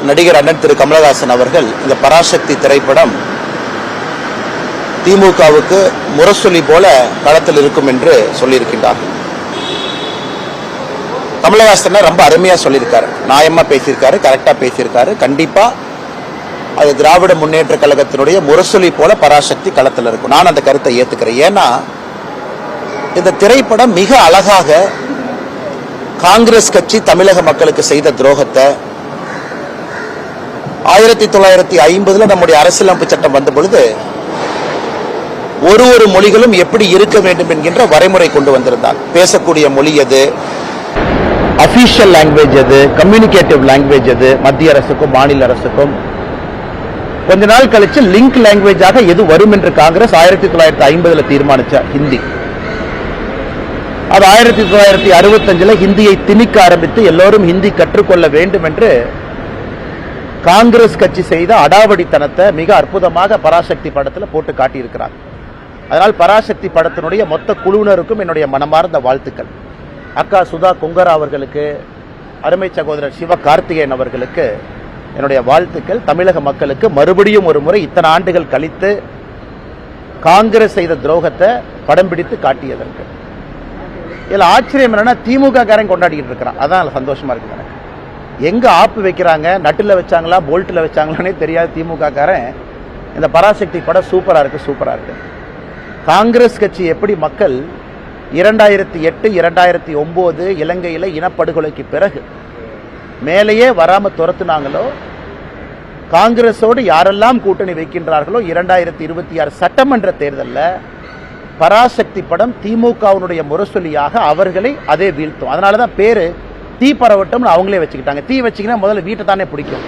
நடிகர் அண்ணன் திரு கமலஹாசன் அவர்கள் இந்த பராசக்தி திரைப்படம் திமுகவுக்கு முரசொலி போல களத்தில் இருக்கும் என்று சொல்லியிருக்கின்றார். கமலஹாசன் ரொம்ப அருமையா சொல்லியிருக்காரு, நியாயமா பேசியிருக்காரு, கரெக்டா பேசியிருக்காரு. கண்டிப்பா அது திராவிட முன்னேற்ற கழகத்தினுடைய முரசொலி போல பராசக்தி களத்தில் இருக்கும். நான் அந்த கருத்தை ஏத்துக்கிறேன். ஏன்னா இந்த திரைப்படம் மிக அழகாக காங்கிரஸ் கட்சி தமிழக மக்களுக்கு செய்த துரோகத்தை 1950 நம்முடைய அரசியலமைப்பு சட்டம் வந்த பொழுது ஒரு மொழிகளும் எப்படி இருக்க வேண்டும் என்கின்ற வரைமுறை கொண்டு வந்திருந்தார். பேசக்கூடிய மொழி எது, அபிஷியல் லாங்குவேஜ் எது, கம்யூனிகேட்டிவ் லாங்குவேஜ் எது, மத்திய அரசுக்கும் மாநில அரசுக்கும். கொஞ்ச நாள் கழிச்சு லிங்க் லாங்குவேஜாக எது வரும் என்று காங்கிரஸ் 1950 தீர்மானிச்ச ஹிந்தி. அது 1965 ஹிந்தியை திணிக்க ஆரம்பித்து எல்லோரும் ஹிந்தி கற்றுக்கொள்ள வேண்டும் என்று காங்கிரஸ் கட்சி செய்த அடாவடித்தனத்தை மிக அற்புதமாக பராசக்தி படத்தில் போட்டு காட்டியிருக்கிறார். அதனால் பராசக்தி படத்தினுடைய மொத்த குழுவினருக்கும் என்னுடைய மனமார்ந்த வாழ்த்துக்கள். அக்கா சுதா கொங்கரா அவர்களுக்கு, அருமை சகோதரர் சிவ கார்த்திகேயன் அவர்களுக்கு என்னுடைய வாழ்த்துக்கள். தமிழக மக்களுக்கு மறுபடியும் ஒரு முறை இத்தனை ஆண்டுகள் கழித்து காங்கிரஸ் செய்த துரோகத்தை படம் பிடித்து காட்டியதற்கு. இதில் ஆச்சரியம் என்னன்னா திமுக காரன் கொண்டாடிட்டு இருக்கிறான். அதான் சந்தோஷமா இருக்கு எனக்கு. எங்க ஆப்பு வைக்கிறாங்க, நட்டுல வச்சாங்களா போல்ட்ல வச்சாங்களானே தெரியாது திமுக காரன். இந்த பராசக்தி படம் சூப்பரா இருக்கு. காங்கிரஸ் கட்சி எப்படி மக்கள் 2008 2009 இலங்கையில் இனப்படுகொலைக்கு பிறகு மேலேயே வராம துரத்துனாங்களோ, காங்கிரஸோடு யாரெல்லாம் கூட்டணி வைக்கின்றார்களோ 2026 சட்டமன்ற தேர்தலில் பராசக்தி படம் திமுகவினுடைய முரசொலியாக அவர்களை அதே வீழ்த்தும். அதனாலதான் பேரு தீ பரவட்டும் அவங்களே வச்சுக்கிட்டாங்க. தீ வச்சிங்கன்னா முதல்ல வீட்டை தானே பிடிக்கும்.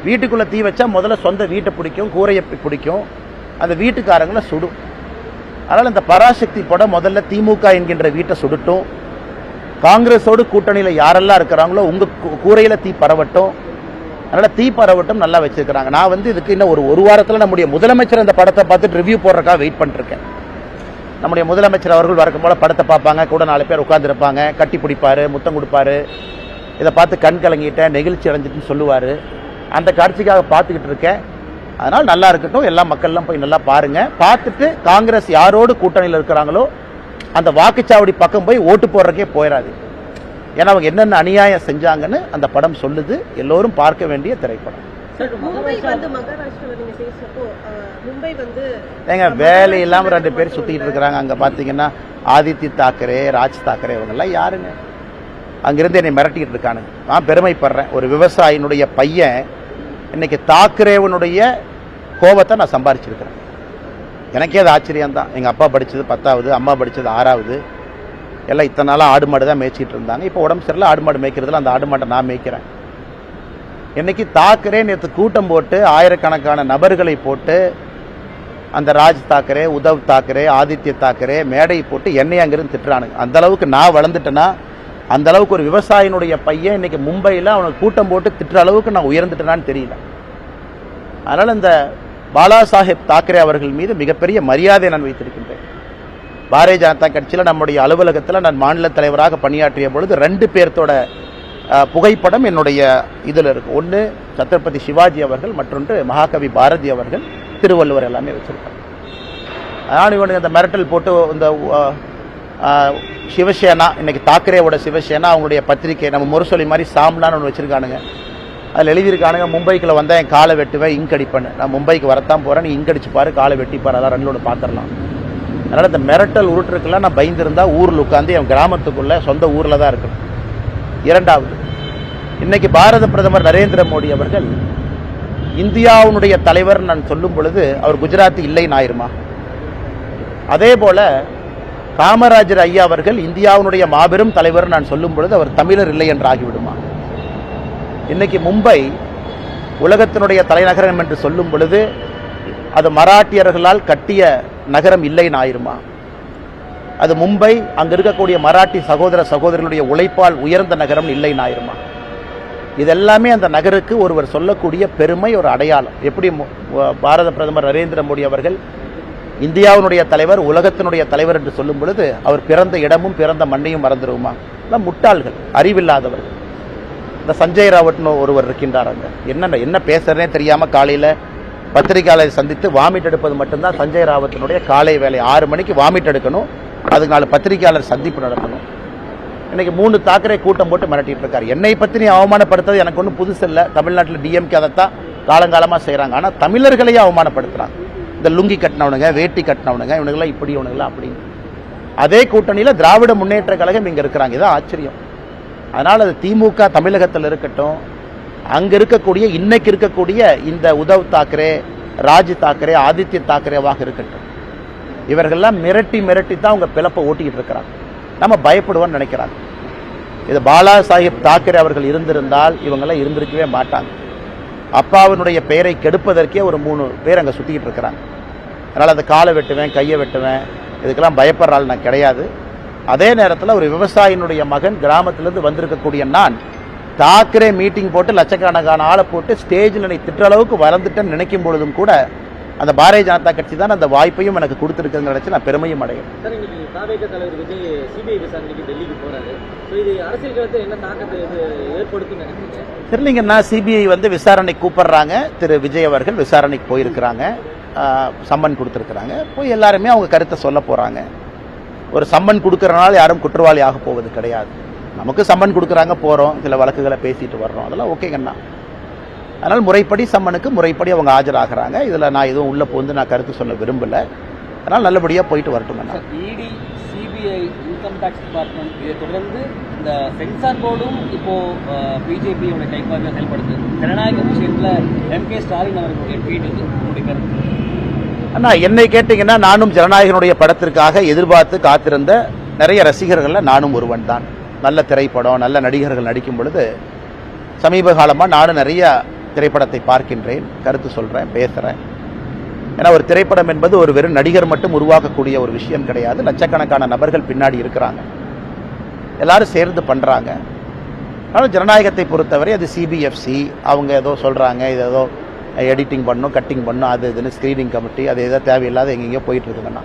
வீட்டுக்குள்ள தீ வச்சா முதல்ல சொந்த வீட்டை பிடிக்கும், கூரையை பிடிக்கும், அந்த வீட்டுக்காரங்களை சுடும். அதனால இந்த பராசக்தி படம் முதல்ல திமுக என்கின்ற வீட்டை சுடட்டும். காங்கிரஸோடு கூட்டணியில் யாரெல்லாம் இருக்கிறாங்களோ உங்க கூரையில தீ பரவட்டும். அதனால தீ பரவட்டும் நல்லா வச்சிருக்கிறாங்க. நான் இதுக்கு இன்னும் ஒரு வாரத்தில் நம்முடைய முதலமைச்சர் இந்த படத்தை பார்த்துட்டு ரிவ்யூ போடுறதுக்காக வெயிட் பண்ணிருக்கேன். நம்முடைய முதலமைச்சர் அவர்கள் வழக்கம் போல படத்தை பார்ப்பாங்க, கூட 4 பேர் உட்கார்ந்துருப்பாங்க, கட்டி பிடிப்பாரு, முத்தம் கொடுப்பாரு. இதை பார்த்து கண் கலங்கிட்டேன், நெகிழ்ச்சி அடைஞ்சிட்டுன்னு சொல்லுவாரு. அந்த காட்சிக்காக பார்த்துக்கிட்டு இருக்கேன். அதனால் நல்லா இருக்கட்டும், எல்லா மக்கள்லாம் போய் நல்லா பாருங்க. பார்த்துட்டு காங்கிரஸ் யாரோடு கூட்டணியில் இருக்கிறாங்களோ அந்த வாக்குச்சாவடி பக்கம் போய் ஓட்டு போடுறதுக்கே போயிடாது. ஏன்னா அவங்க என்னென்ன அநியாயம் செஞ்சாங்கன்னு அந்த படம் சொல்லுது. எல்லோரும் பார்க்க வேண்டிய திரைப்படம். ஏங்க வேலை இல்லாம 2 பேர் சுத்திட்டு இருக்கிறாங்க. அங்க பாத்தீங்கன்னா ஆதித்ய தாக்கரே, ராஜ் தாக்கரே, இவங்க எல்லாம் யாருங்க? அங்கிருந்து என்னை மிரட்டிட்டு இருக்கானுங்க. நான் பெருமைப்படுறேன். ஒரு விவசாயினுடைய பையன் இன்னைக்கு தாக்கரேவனுடைய கோபத்தை நான் சம்பாரிச்சிருக்கிறேன். எனக்கே அது ஆச்சரியம் தான். எங்க அப்பா படிச்சது 10வது, அம்மா படிச்சது 6வது. எல்லாம் இத்தனை நாளா ஆடு மாடு தான் மேய்ச்சிட்டு இருந்தாங்க. இப்போ உடம்பு சரியில்லை, ஆடு மாடு மேய்க்கிறதுல அந்த ஆடு மாட்டை நான் மேய்க்கிறேன். இன்னைக்கு தாக்கரே நேற்று கூட்டம் போட்டு ஆயிரக்கணக்கான நபர்களை போட்டு அந்த ராஜ் தாக்கரே, உத்தவ் தாக்கரே, ஆதித்ய தாக்கரே மேடை போட்டு என்னை அங்கிருந்து திட்டுறானுங்க. அந்த அளவுக்கு நான் வளர்ந்துட்டேன்னா, அந்த அளவுக்கு ஒரு விவசாயினுடைய பையன் இன்னைக்கு மும்பையில் அவனுக்கு கூட்டம் போட்டு திட்டுற அளவுக்கு நான் உயர்ந்துட்டேனான்னு தெரியல. அதனால இந்த பாலா சாஹேப் தாக்கரே அவர்கள் மீது மிகப்பெரிய மரியாதை நான் வைத்திருக்கின்றேன். பாரதிய ஜனதா கட்சியில் நம்முடைய அலுவலகத்தில் நான் மாநில தலைவராக பணியாற்றிய பொழுது 2 பேர்த்தோட புகைப்படம் என்னுடைய இதில் இருக்கு. ஒன்று சத்ரபதி சிவாஜி அவர்கள், மற்றொன்று மகாகவி பாரதி அவர்கள், திருவள்ளுவர் எல்லாமே வச்சிருக்காங்க. அதனால் இவனுக்கு அந்த மிரட்டல் போட்டு இந்த சிவசேனா, இன்னைக்கு தாக்கரேவோட சிவசேனா அவங்களுடைய பத்திரிகை நம்ம முரசொலி மாதிரி சாம்லான்னு ஒன்று வச்சிருக்கானுங்க. அதில் எழுதியிருக்கானுங்க, மும்பைக்குள்ள வந்தால் என் காலை வெட்டுவேன், இங்கடிப்பேன். நான் மும்பைக்கு வரத்தான் போகிறேன், நீ இங்கடிச்சு பாரு, காலை வெட்டிப்பாரு, அதான் 2 பார்த்துடலாம். அதனால் இந்த மிரட்டல் உருட்டுருக்கெல்லாம் நான் பயந்துருந்தா ஊரில் உட்காந்து என் கிராமத்துக்குள்ள சொந்த ஊரில் தான் இருக்கணும். 2வது, இன்னைக்கு பாரத பிரதமர் நரேந்திர மோடி அவர்கள் இந்தியாவுடைய தலைவர் நான் சொல்லும் பொழுது அவர் குஜராத்தி இல்லைன்னு ஆயிருமா? அதே போல காமராஜர் ஐயா அவர்கள் இந்தியாவுடைய மாபெரும் தலைவர் நான் சொல்லும் பொழுது அவர் தமிழர் இல்லை என்று ஆகிவிடுமா? இன்னைக்கு மும்பை உலகத்தினுடைய தலைநகரம் என்று சொல்லும் பொழுது அது மராட்டியர்களால் கட்டிய நகரம் இல்லைன்னு ஆயிருமா? அது மும்பை அங்க இருக்கக்கூடிய மராட்டி சகோதர சகோதரிகளுடைய உழைப்பால் உயர்ந்த நகரம் இல்லைன்னு ஆயிருமா? இதெல்லாமே அந்த நகருக்கு ஒருவர் சொல்லக்கூடிய பெருமை, ஒரு அடையாளம். எப்படி பாரத பிரதமர் நரேந்திர மோடி அவர்கள் இந்தியாவினுடைய தலைவர், உலகத்தினுடைய தலைவர் என்று சொல்லும் பொழுது அவர் பிறந்த இடமும் பிறந்த மண்ணையும் மறந்துடுவோமா? முட்டாள்கள், அறிவில்லாதவர்கள். இந்த சஞ்சய் ராவட்னு ஒருவர் இருக்கின்றார். அங்கே என்ன பேசுறதே தெரியாமல் காலையில் பத்திரிகையாளரை சந்தித்து வாமிட் எடுப்பது மட்டும்தான் சஞ்சய் ராவத்தினுடைய காலை வேலை. 6 மணிக்கு வாமிட் எடுக்கணும், அதுக்கு 4 பத்திரிகையாளர் சந்திப்பு நடத்தணும். இன்னைக்கு 3 தாக்கரே கூட்டம் போட்டு மிரட்டிட்டு இருக்காரு. என்னை பற்றி நீ அவமானப்படுத்துறது எனக்கு ஒன்றும் புதுசு இல்லை. தமிழ்நாட்டில் டிஎம்கே அதைத்தான் காலங்காலமாக செய்கிறாங்க. ஆனால் தமிழர்களையே அவமானப்படுத்துகிறாங்க. இந்த லுங்கி கட்டினவனுங்க, வேட்டி கட்டினவனுங்க, இவனுங்களாம் இப்படி, இவனுங்களாம் அப்படின்னு. அதே கூட்டணியில் திராவிட முன்னேற்ற கழகம் இங்கே இருக்கிறாங்க. இதான் ஆச்சரியம். அதனால் அது திமுக தமிழகத்தில் இருக்கட்டும், அங்கே இருக்கக்கூடிய இன்னைக்கு இருக்கக்கூடிய இந்த உத்தவ் தாக்கரே, ராஜ் தாக்கரே, ஆதித்ய தாக்கரேவாக இருக்கட்டும், இவர்கள்லாம் மிரட்டி மிரட்டி தான் அவங்க பிளப்பை ஓட்டிக்கிட்டு இருக்கிறாங்க. நம்ம பயப்படுவோம்னு நினைக்கிறாங்க. இது பாலா சாஹிப் தாக்கரே அவர்கள் இருந்திருந்தால் இவங்கெல்லாம் இருந்திருக்கவே மாட்டாங்க. அப்பாவினுடைய பெயரை கெடுப்பதற்கே ஒரு 3 பேர் அங்கே சுற்றிக்கிட்டு இருக்கிறாங்க. அதனால் அந்த காலை வெட்டுவேன், கையை வெட்டுவேன், இதுக்கெல்லாம் பயப்படுற ஆள் நான் கிடையாது. அதே நேரத்தில் ஒரு விவசாயினுடைய மகன் கிராமத்திலிருந்து வந்திருக்கக்கூடிய நான் தாக்கரே மீட்டிங் போட்டு லட்சக்கணக்கான ஆளை போட்டு ஸ்டேஜில் நீ திட்ட அளவுக்கு வளர்ந்துட்டேன்னு நினைக்கும் பொழுதும் கூட அந்த பாரதிய ஜனதா கட்சி தான் அந்த வாய்ப்பையும் எனக்கு கொடுத்துருக்குன்னு நினைச்சு நான் பெருமையும் அடைகிறேன். சார், இன்னைக்கு தாவேக தலைவர் விஜய் சிபிஐ விசாரணைக்கு டெல்லிக்கு போறாரு. இது அரசியல் களத்தில் என்ன தாக்கத்தை ஏற்படுத்தும் நினைக்கிறீங்க? தெரியலீங்கன்னா சிபிஐ விசாரணை கூப்பிடுறாங்க. திரு விஜய் அவர்கள் விசாரணைக்கு போயிருக்கிறாங்க, சம்மன் கொடுத்துருக்குறாங்க. போய் எல்லாருமே அவங்க கருத்தை சொல்ல போகிறாங்க. ஒரு சம்மன் கொடுக்கறனால யாரும் குற்றவாளி ஆக போவது கிடையாது. நமக்கு சம்மன் கொடுக்குறாங்க, போகிறோம், சில வழக்குகளை பேசிட்டு வர்றோம், அதெல்லாம் ஓகேங்கண்ணா. அதனால் முறைப்படி சம்மனுக்கு முறைப்படி அவங்க ஆஜராகிறாங்க. இதில் நான் எதுவும் உள்ள போந்து நான் கருத்து சொல்ல விரும்பலை. அதனால் நல்லபடியாக போயிட்டு வரட்டுங்கண்ணா. இடி, சிபிஐ, இன்கம் டேக்ஸ் டிபார்ட்மெண்ட் இதை தொடர்ந்து இந்த சென்சார் போர்டும் இப்போ பிஜேபியோட கைப்பாக செயல்படுது. ஜனநாயக விஷயத்தில் எம்.கே. ஸ்டாலின் அவர்களுடைய ட்வீட் உங்களுடைய கருத்து? அண்ணா, என்னை கேட்டிங்கன்னா நானும் ஜனநாயகனுடைய படத்திற்காக எதிர்பார்த்து காத்திருந்த நிறைய ரசிகர்களில் நானும் ஒருவன் தான். நல்ல திரைப்படம், நல்ல நடிகர்கள் நடிக்கும் பொழுது சமீப காலமாக நானும் நிறைய திரைப்படத்தை பார்க்கின்றேன், கருத்து சொல்கிறேன், பேசுகிறேன். ஏன்னா ஒரு திரைப்படம் என்பது ஒரு வெறும் நடிகர் மட்டும் உருவாக்கக்கூடிய ஒரு விஷயம் கிடையாது. லட்சக்கணக்கான நபர்கள் பின்னாடி இருக்கிறாங்க, எல்லாரும் சேர்ந்து பண்ணுறாங்க. ஆனால் ஜனநாயகத்தை பொறுத்தவரை அது சிபிஎஃப்சி, அவங்க ஏதோ சொல்கிறாங்க, இது ஏதோ எடிட்டிங் பண்ணணும், கட்டிங் பண்ணணும், அது இதுன்னு ஸ்க்ரீனிங் கமிட்டி, அது ஏதோ தேவையில்லாத எங்கெங்கேயோ போயிட்டு இருக்குங்கண்ணா.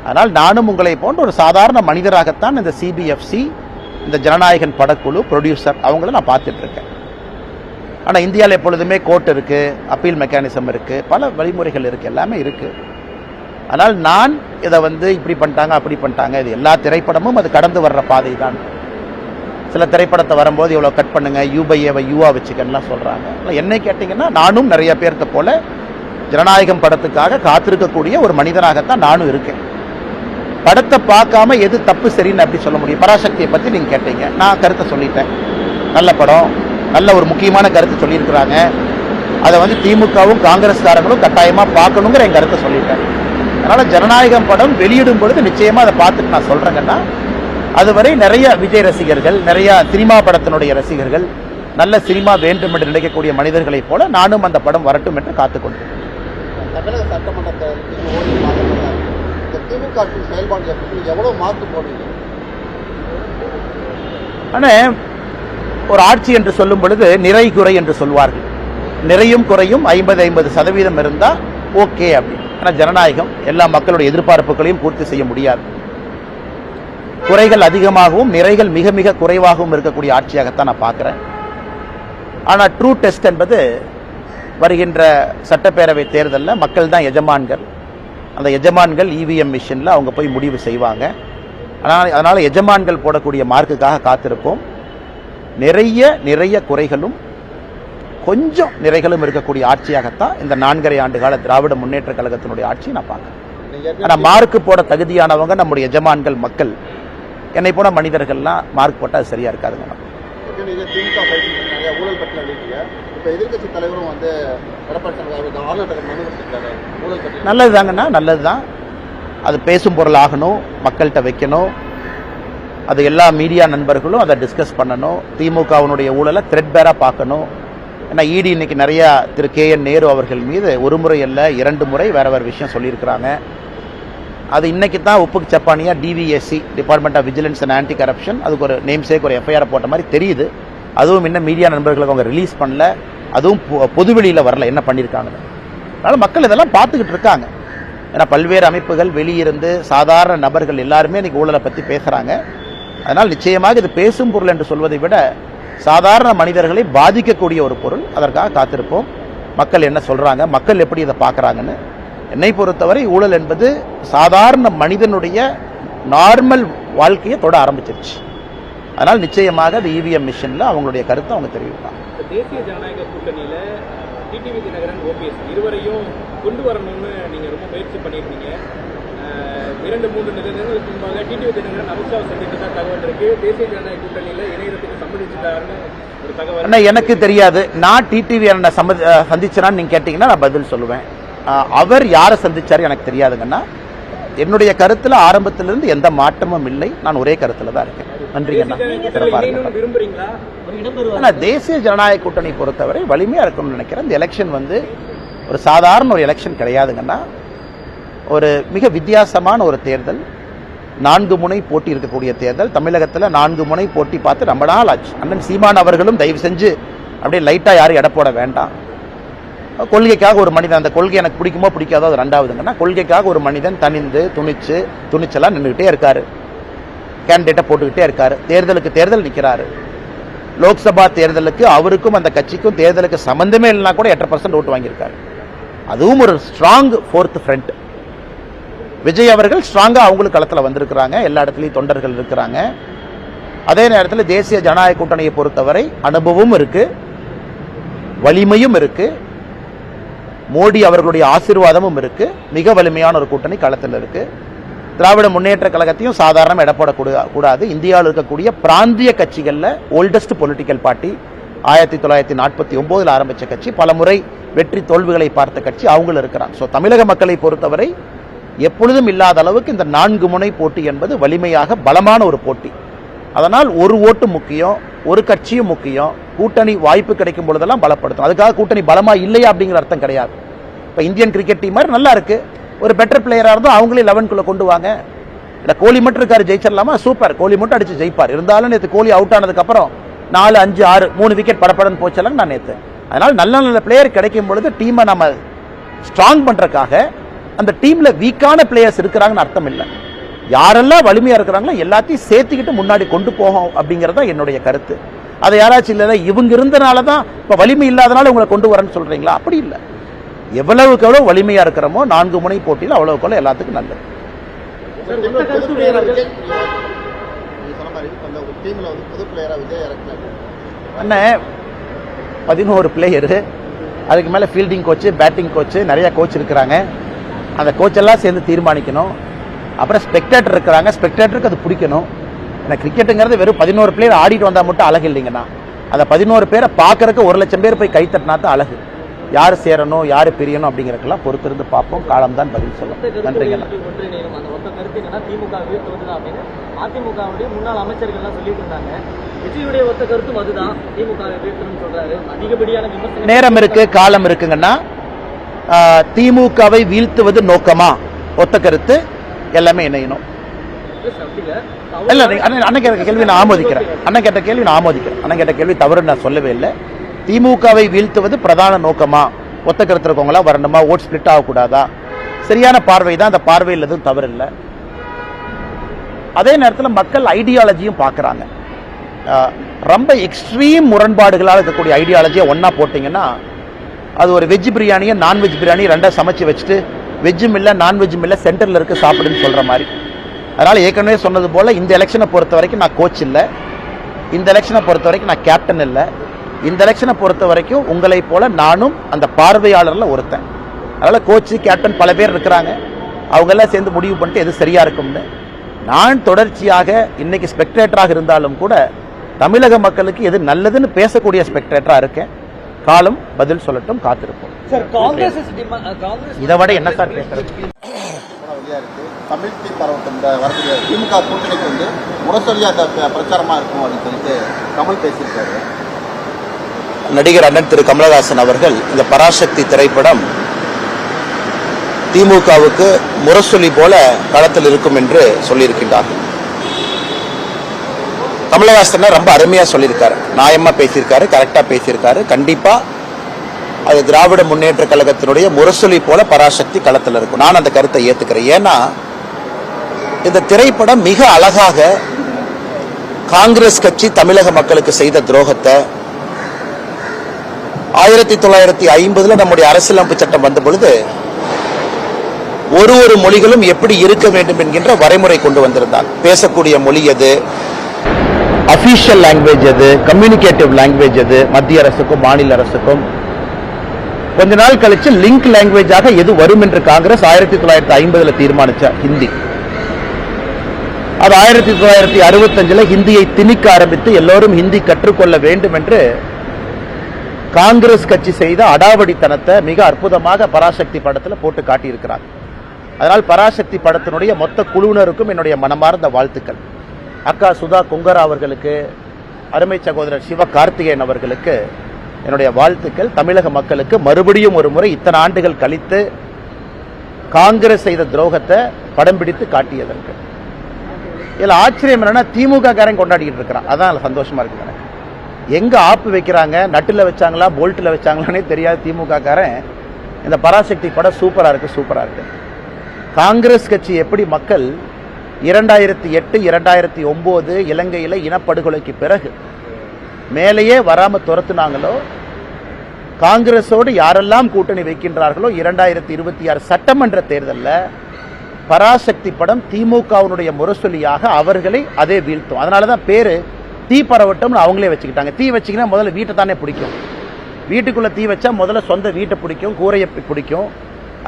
அதனால் நானும் உங்களை போன்ற ஒரு சாதாரண மனிதராகத்தான் இந்த சிபிஎஃப்சி, இந்த ஜனநாயகன் படக்குழு, ப்ரொடியூசர் அவங்கள நான் பார்த்துட்டு இருக்கேன். ஆனால் இந்தியாவில் எப்பொழுதுமே கோர்ட் இருக்குது, அப்பீல் மெக்கானிசம் இருக்குது, பல வழிமுறைகள் இருக்குது, எல்லாமே இருக்குது. ஆனால் நான் இதை இப்படி பண்ணிட்டாங்க, அப்படி பண்ணிட்டாங்க, இது எல்லா திரைப்படமும் அது கடந்து வர்ற பாதை தான். சில திரைப்படத்தை வரும்போது இவ்வளோ கட் பண்ணுங்க, யூபைஏவை யூவா வச்சுக்கன்னுலாம் சொல்கிறாங்க. என்னை கேட்டிங்கன்னா நானும் நிறைய பேர்த்த போல ஜனநாயகம் படத்துக்காக காத்திருக்கக்கூடிய ஒரு மனிதனாகத்தான் நானும் இருக்கேன். படத்தை பார்க்காம எது தப்பு சரின்னு அப்படி சொல்ல முடியும்? பராசக்தியை பற்றி நீங்கள் கேட்டீங்க, நான் கருத்தை சொல்லிட்டேன். நல்ல படம், நல்ல ஒரு முக்கியமான கருத்து சொல்லியிருக்கிறாங்க. அதை திமுகவும் காங்கிரஸ்காரங்களும் கட்டாயமாக பார்க்கணுங்கிற என் கருத்தை சொல்லிட்டேன். அதனால் ஜனநாயகம் படம் வெளியிடும் பொழுது நிச்சயமாக அதை பார்த்துட்டு நான் சொல்கிறேங்கன்னா, அதுவரை நிறைய விஜய் ரசிகர்கள், நிறைய சினிமா படத்தினுடைய ரசிகர்கள், நல்ல சினிமா வேண்டும் என்று நினைக்கக்கூடிய மனிதர்களைப் போல நானும் அந்த படம் வரட்டும் என்று காத்துக்கொண்டேன். தமிழக சட்டமன்றத்தை திமுக செயல்பாடு எவ்வளவு மாற்று போடுவீங்க? ஆனால் ஒரு ஆட்சி என்று சொல்லும் பொழுது நிறை குறை என்று சொல்வார்கள். நிறையும் குறையும் 50-50% இருந்தால் ஓகே அப்படி. ஆனால் ஜனநாயகம் எல்லா மக்களுடைய எதிர்பார்ப்புகளையும் பூர்த்தி செய்ய முடியாது. குறைகள் அதிகமாகவும் நிறைகள் மிக மிக குறைவாகவும் இருக்கக்கூடிய ஆட்சியாகத்தான் நான் பார்க்குறேன். ஆனால் ட்ரூ டெஸ்ட் என்பது வருகின்ற சட்டப்பேரவை தேர்தலில் மக்கள் தான் எஜமான்கள். அந்த எஜமான்கள் இவிஎம் மிஷினில் அவங்க போய் முடிவு செய்வாங்க. அதனால் எஜமான்கள் போடக்கூடிய மார்க்குக்காக காத்திருப்போம். நிறைய குறைகளும் கொஞ்சம் நிறைகளும் இருக்கக்கூடிய ஆட்சியாகத்தான் இந்த 4.5 ஆண்டு கால திராவிட முன்னேற்ற கழகத்தினுடைய ஆட்சி நான் பார்க்குறேன். ஆனால் மார்க்கு போட தகுதியானவங்க நம்முடைய எஜமான்கள் மக்கள். என்னை போன மனிதர்கள்லாம் மார்க் போட்டால் அது சரியா இருக்காதுங்க. நல்லது தாங்கண்ணா, நல்லது தான். அது பேசும் பொருள் ஆகணும், மக்கள்கிட்ட வைக்கணும். அது எல்லா மீடியா நண்பர்களும் அதை டிஸ்கஸ் பண்ணணும். திமுகவினுடைய ஊழலை த்ரெட்பேராக பார்க்கணும். ஏன்னா இடி இன்னைக்கு நிறையா திரு KN நேரு அவர்கள் மீது 1 முறை அல்ல 2 முறை வேற விஷயம் சொல்லியிருக்கிறாங்க. அது இன்னைக்கு தான் உப்புக்கு சப்பானியா DVSC, department of vigilance and anti corruption, அதுக்கு ஒரு நேம் சேக் ஒரு FIR போட்ட மாதிரி தெரியுது. அதுவும் இன்னும் மீடியா நண்பர்களுக்கு அவங்க ரிலீஸ் பண்ணல, அதுவும் பொதுவெளியில் வரல என்ன பண்ணியிருக்காங்க. அதனால் மக்கள் இதெல்லாம் பார்த்துக்கிட்டு இருக்காங்க. ஏன்னா பல்வேறு அமைப்புகள் வெளியிருந்து சாதாரண நபர்கள் எல்லாருமே இன்னைக்கு ஊழலை பற்றி பேசுகிறாங்க. அதனால் நிச்சயமாக இது பேசும் பொருள் என்று சொல்வதை விட சாதாரண மனிதர்களை பாதிக்கக்கூடிய ஒரு பொருள். அதற்காக காத்திருப்போம். மக்கள் என்ன சொல்றாங்க, மக்கள் எப்படி இதை பார்க்கறாங்கன்னு. என்னை பொறுத்தவரை ஊழல் என்பது சாதாரண மனிதனுடைய நார்மல் வாழ்க்கையை தொட ஆரம்பிச்சிருச்சு. அதனால் நிச்சயமாக அது இவிஎம் மிஷின்ல அவங்களுடைய கருத்தை அவங்க தெரிவிப்பாங்க. தேசிய ஜனநாயக கூட்டணியில டிடிவி தினகரன், ஓபிஎஸ் இருவரையும் கொண்டு வரணும்னு நீங்க ரொம்ப முயற்சி பண்ணியிருக்கீங்க. 2-3 நிமிடங்களுக்கு முன்பாக டிடிவி தினகரன் அமித்ஷாவை சந்தித்ததா தகவல் இருக்கு. தேசிய ஜனநாயக கூட்டணியில இணையத்துக்கு சம்மதிச்சுட்டாருன்னு ஒரு தகவல். எனக்கு தெரியாது. நான் டிடிவி சந்திச்சேனான்னு நீங்க கேட்டீங்கன்னா நான் பதில் சொல்லுவேன். அவர் யாரை சந்திச்சாரு எனக்கு தெரியாதுங்கன்னா. என்னுடைய கருத்துல ஆரம்பத்திலிருந்து எந்த மாற்றமும் இல்லை. நான் ஒரே கருத்துல தான் இருக்கேன். நன்றிங்கண்ணா. தேசிய ஜனநாயக கூட்டணி பொறுத்தவரை வலிமையா இருக்கணும்னு நினைக்கிறேன். இந்த எலெக்ஷன் ஒரு சாதாரண ஒரு எலெக்ஷன் கிடையாதுங்கன்னா. ஒரு மிக வித்தியாசமான ஒரு தேர்தல். 4 முனை போட்டி இருக்கக்கூடிய தேர்தல். தமிழகத்தில் 4 முனை போட்டி பார்த்து ரொம்ப நாள் ஆச்சு. அண்ணன் சீமான் அவர்களும் தயவு செஞ்சு அப்படியே லைட்டா யாரும் எடை போட வேண்டாம். கொள்கைக்காக ஒரு மனிதன், அந்த கொள்கை எனக்கு பிடிக்குமோ பிடிக்காதோ அது ரெண்டாவதுங்கன்னா, கொள்கைக்காக ஒரு மனிதன் தனிந்து துணிச்சலா நின்றுகிட்டே இருக்காரு. கேண்டிடேட்டை போட்டுக்கிட்டே இருக்காரு. தேர்தலுக்கு தேர்தல் நிற்கிறாரு. லோக்சபா தேர்தலுக்கு அவருக்கும் அந்த கட்சிக்கும் தேர்தலுக்கு சம்பந்தமே இல்லைனா கூட 8% ஓட்டு வாங்கியிருக்காரு. அதுவும் ஒரு ஸ்ட்ராங் 4th ஃப்ரண்ட். விஜய் அவர்கள் ஸ்ட்ராங்கா அவங்களுக்கு களத்தில் வந்திருக்கிறாங்க. எல்லா இடத்துலையும் தொண்டர்கள் இருக்கிறாங்க. அதே நேரத்தில் தேசிய ஜனநாயக கூட்டணியை பொறுத்தவரை அனுபவமும் இருக்கு, வலிமையும் இருக்கு, மோடி அவர்களுடைய ஆசீர்வாதமும் இருக்கு. மிக வலிமையான ஒரு கூட்டணி களத்தில் இருக்கு. திராவிட முன்னேற்ற கழகத்தையும் சாதாரண இடப்படக்கூடாது. இந்தியாவில் இருக்கக்கூடிய பிராந்திய கட்சிகளில் ஓல்டஸ்ட் பொலிட்டிக்கல் பார்ட்டி. 1949 ஆரம்பிச்ச கட்சி, பல முறை வெற்றி தோல்விகளை பார்த்த கட்சி அவங்களும் இருக்கிறாங்க. ஸோ தமிழக மக்களை பொறுத்தவரை எப்பொழுதும் இல்லாத அளவுக்கு இந்த 4 முனை போட்டி என்பது வலிமையாக பலமான ஒரு போட்டி. அதனால் ஒரு ஓட்டு முக்கியம், ஒரு கட்சியும் முக்கியம். கூட்டணி வாய்ப்பு கிடைக்கும் பொழுதெல்லாம் பலப்படுத்தும். அதுக்காக கூட்டணி பலமா இல்லையா அப்படிங்கிற அர்த்தம் கிடையாது. இப்போ இந்தியன் கிரிக்கெட் டீம் மாதிரி நல்லா இருக்கு. ஒரு பெட்டர் பிளேயரா இருந்தோம் அவங்களே 11க்குள்ள கொண்டு வாங்க. இல்ல கோலி மட்டும் இருக்காரு, ஜெயிச்சிடலாமா? சூப்பர், கோலி மட்டும் அடிச்சு ஜெயிப்பார். இருந்தாலும் நேற்று கோலி அவுட் ஆனதுக்கு அப்புறம் 4, 5, 6, 3 விக்கெட் படப்படன்னு போச்சலங்க நான் நேற்று. அதனால நல்ல நல்ல பிளேயர் கிடைக்கும் பொழுது டீமை நம்ம ஸ்ட்ராங் பண்றதுக்காக அந்த டீம்ல வீக்கான பிளேயர்ஸ் இருக்கிறாங்கன்னு அர்த்தம் இல்லை. யாரெல்லாம் வலிமையா இருக்கிறாங்களோ எல்லாத்தையும் சேர்த்துக்கிட்டு முன்னாடி கொண்டு போகும் அப்படிங்கறத என்னுடைய கருத்து. அதை யாராச்சும் இல்ல இவங்க இருந்தனால தான் இப்ப வலிமை இல்லாதனால உங்களை கொண்டு வரேன்னு சொல்றீங்களா? அப்படி இல்லை. எவ்வளவுக்கு எவ்வளவு வலிமையா இருக்கிறோமோ 4 முனை போட்டியில் அவ்வளவுக்கு எவ்வளவு எல்லாத்துக்கும் நல்லது. அண்ணன் 11 பிளேயரு, அதுக்கு மேல ஃபீல்டிங் கோச்சு, பேட்டிங் கோச்சு, நிறைய கோச் இருக்கிறாங்க. அந்த கோச் எல்லாம் சேர்ந்து தீர்மானிக்கணும். அப்புறம் ஸ்பெக்டேட்டர் இருக்கிறாங்க, ஸ்பெக்டேட்டருக்கு அது பிடிக்கணும். ஏன்னா கிரிக்கெட்டுங்கிறது வெறும் 11 பிளேயர் ஆடிட்டு வந்தா மட்டும் அழகு இல்லைங்கண்ணா. அந்த 11 பேரை பார்க்கறதுக்கு 1 லட்சம் பேர் போய் கைத்தட்டினா தான் அழகு. யாரு சேரணும், யாரு பிரியணும் அப்படிங்கறதுக்கெல்லாம் பொறுத்திருந்து பார்ப்போம். காலம் தான் பதில் சொல்லும். நன்றிங்கண்ணா. அதிமுகவுடைய முன்னாள் அமைச்சர்கள் சொல்லிட்டு இருந்தாங்க. விஜயுடைய ஒத்த கருத்தும் அதுதான், திமுக சொல்றாரு. அதிகப்படியான விமர்சனம். நேரம் இருக்கு, காலம் இருக்குங்கன்னா. திமுகவை வீழ்த்துவது நோக்கமா? ஒத்த கருத்து எல்லாமே இணையணும். அண்ணன் கேட்ட கேள்வி நான் ஆமோதிக்கிறேன். அண்ணன் கேட்ட கேள்வி தவறு நான் சொல்லவே இல்லை. திமுகவை வீழ்த்துவது பிரதான நோக்கமா? ஒத்த கருத்து இருக்கவங்களா வரணுமா? ஓட் ஸ்பிளிட் ஆகக்கூடாதா? சரியான பார்வை தான். அந்த பார்வையில் எதுவும் தவறு இல்லை. அதே நேரத்தில் மக்கள் ஐடியாலஜியும் பார்க்கறாங்க. ரொம்ப எக்ஸ்ட்ரீம் முரண்பாடுகளால் இருக்கக்கூடிய ஐடியாலஜியை ஒன்னா போட்டீங்கன்னா அது ஒரு வெஜ் பிரியாணியை நான்வெஜ் பிரியாணி ரெண்டா சமைச்சு வச்சுட்டு வெஜ்ஜும் இல்லை நான்வெஜ்ஜும் இல்லை சென்டரில் இருக்கு சாப்பிடுன்னு சொல்ற மாதிரி. அதனால ஏற்கனவே சொன்னது போல இந்த எலெக்ஷனை பொறுத்த வரைக்கும் நான் கோச் இல்லை, இந்த எலெக்ஷனை பொறுத்த வரைக்கும் நான் கேப்டன் இல்லை, இந்த எலெக்ஷனை பொறுத்த வரைக்கும் உங்களை போல நானும் அந்த பார்வையாளர்ல ஒருத்தன். அதனால கோச்சு கேப்டன் பல பேர் இருக்கிறாங்க. அவங்க எல்லாம் சேர்ந்து முடிவு பண்ணிட்டு எது சரியா இருக்கும்னு. நான் தொடர்ச்சியாக இன்னைக்கு ஸ்பெக்டேட்டராக இருந்தாலும் கூட தமிழக மக்களுக்கு எது நல்லதுன்னு பேசக்கூடிய ஸ்பெக்டேட்டரா இருக்கேன். காலம் பதில் சொல்லட்டும், காத்திருப்போம். இதை விட என்ன சார் பேசுறது? தமிழ் தீ பரவட்டும் வரக்கூடிய திமுக கூட்டணிக்கு முரசொலியா பிரச்சாரமா இருக்கும் அப்படின்னு சொல்லிட்டு கமல் பேசியிருக்காரு. நடிகர் அண்ணன் திரு கமலஹாசன் அவர்கள் இந்த பராசக்தி திரைப்படம் திமுகவுக்கு முரசொலி போல களத்தில் இருக்கும் என்று சொல்லியிருக்கின்றார்கள். கமலஹாசன் ரொம்ப அருமையா சொல்லியிருக்காரு, நியாயமா பேசியிருக்காரு, கரெக்டா பேசியிருக்காரு. கண்டிப்பா அது திராவிட முன்னேற்ற கழகத்தினுடைய முரசொலி போல பராசக்தி களத்தில் இருக்கும். நான் அந்த கருத்தை ஏத்துக்கிறேன். ஏன்னா இந்த திரைப்படம் மிக அழகாக காங்கிரஸ் கட்சி தமிழக மக்களுக்கு செய்த துரோகத்தை 1950 நம்முடைய அரசியலமைப்பு சட்டம் வந்த பொழுது ஒரு மொழிகளும் எப்படி இருக்க வேண்டும் என்கின்ற வரைமுறை கொண்டு வந்திருந்தார். பேசக்கூடிய மொழி எது, அபிஷியல் லாங்குவேஜ் எது, கம்யூனிகேட்டிவ் லாங்குவேஜ் எது, மத்திய அரசுக்கும் மாநில அரசுக்கும். கொஞ்ச நாள் கழிச்சு லிங்க் லாங்குவேஜாக எது வரும் என்று காங்கிரஸ் 1950 தீர்மானிச்சார், ஹிந்தி. அது 1965 ஹிந்தியை திணிக்க ஆரம்பித்து எல்லோரும் ஹிந்தி கற்றுக்கொள்ள வேண்டும் என்று காங்கிரஸ் கட்சி செய்த அடாவடித்தனத்தை மிக அற்புதமாக பராசக்தி படத்தில் போட்டு காட்டியிருக்கிறார். அதனால் பராசக்தி படத்தினுடைய மொத்த குழுவினருக்கும் என்னுடைய மனமார்ந்த வாழ்த்துக்கள். அக்கா சுதா கொங்கரா அவர்களுக்கு, அருமை சகோதரர் சிவ கார்த்திகேயன் அவர்களுக்கு என்னுடைய வாழ்த்துக்கள். தமிழக மக்களுக்கு மறுபடியும் ஒரு முறை இத்தனை ஆண்டுகள் கழித்து காங்கிரஸ் செய்த துரோகத்தை படம் பிடித்து காட்டியதற்கு. இதுல ஆச்சரியம் என்னன்னா, திமுக காரன் கொண்டாடிட்டு இருக்கிறான். அதான் சந்தோஷமா இருக்கு எனக்கு. எங்க ஆப்பு வைக்கிறாங்க, நட்டுல வச்சாங்களா போல்ட்ல வச்சாங்களானே தெரியாது திமுக காரன். இந்த பராசக்தி படம் சூப்பரா இருக்கு, சூப்பரா இருக்கு. காங்கிரஸ் கட்சி எப்படி மக்கள் 2008 2009 இலங்கையில இனப்படுகொலைக்கு பிறகு மேலேயே வராம துரத்துனாங்களோ, காங்கிரஸோடு யாரெல்லாம் கூட்டணி வைக்கின்றார்களோ 2026 சட்டமன்ற தேர்தலில் பராசக்தி படம் திமுகவினுடைய முரசொலியாக அவர்களை அதே வீழ்த்தும். அதனாலதான் பேரு தீ பரவட்டம்னு அவங்களே வச்சுக்கிட்டாங்க. தீ வச்சிங்கன்னா முதல்ல வீட்டை தானே பிடிக்கும். வீட்டுக்குள்ள தீ வச்சா முதல்ல சொந்த வீட்டை பிடிக்கும், கூரையை பிடிக்கும்,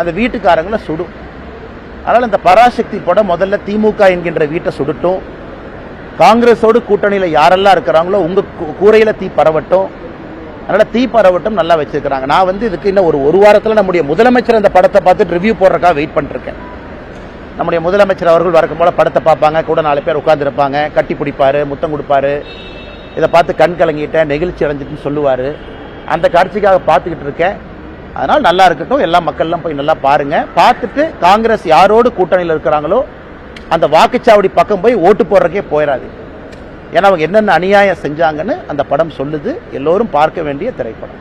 அந்த வீட்டுக்காரங்களை சுடும். அதனால இந்த பராசக்தி படம் முதல்ல திமுக என்கின்ற வீட்டை சுடட்டும். காங்கிரஸோடு கூட்டணியில யாரெல்லாம் இருக்கிறாங்களோ உங்க கூரையில தீ பரவட்டும். அதனால தீ பரவட்டும் நல்லா வச்சிருக்கிறாங்க. நான் இதுக்கு இன்னும் ஒரு வாரத்தில் நம்முடைய முதலமைச்சர் அந்த படத்தை பார்த்துட்டு ரிவ்யூ போடுறதுக்காக வெயிட் பண்ணிருக்கேன். நம்முடைய முதலமைச்சர் அவர்கள் வழக்கம் போல படத்தை பார்ப்பாங்க, கூட 4 பேர் உட்கார்ந்துருப்பாங்க, கட்டி பிடிப்பாரு, முத்தம் கொடுப்பாரு. இதை பார்த்து கண் கலங்கிட்டேன், நெகிழ்ச்சி அடைஞ்சிட்டுன்னு சொல்லுவாரு. அந்த காட்சிக்காக பார்த்துக்கிட்டு இருக்கேன். அதனால் நல்லா இருக்கட்டும், எல்லா மக்கள்லாம் போய் நல்லா பாருங்க. பார்த்துட்டு காங்கிரஸ் யாரோடு கூட்டணியில் இருக்கிறாங்களோ அந்த வாக்குச்சாவடி பக்கம் போய் ஓட்டு போடுறதுக்கே போயிடாது. ஏன்னா அவங்க என்னென்ன அநியாயம் செஞ்சாங்கன்னு அந்த படம் சொல்லுது. எல்லோரும் பார்க்க வேண்டிய திரைப்படம்.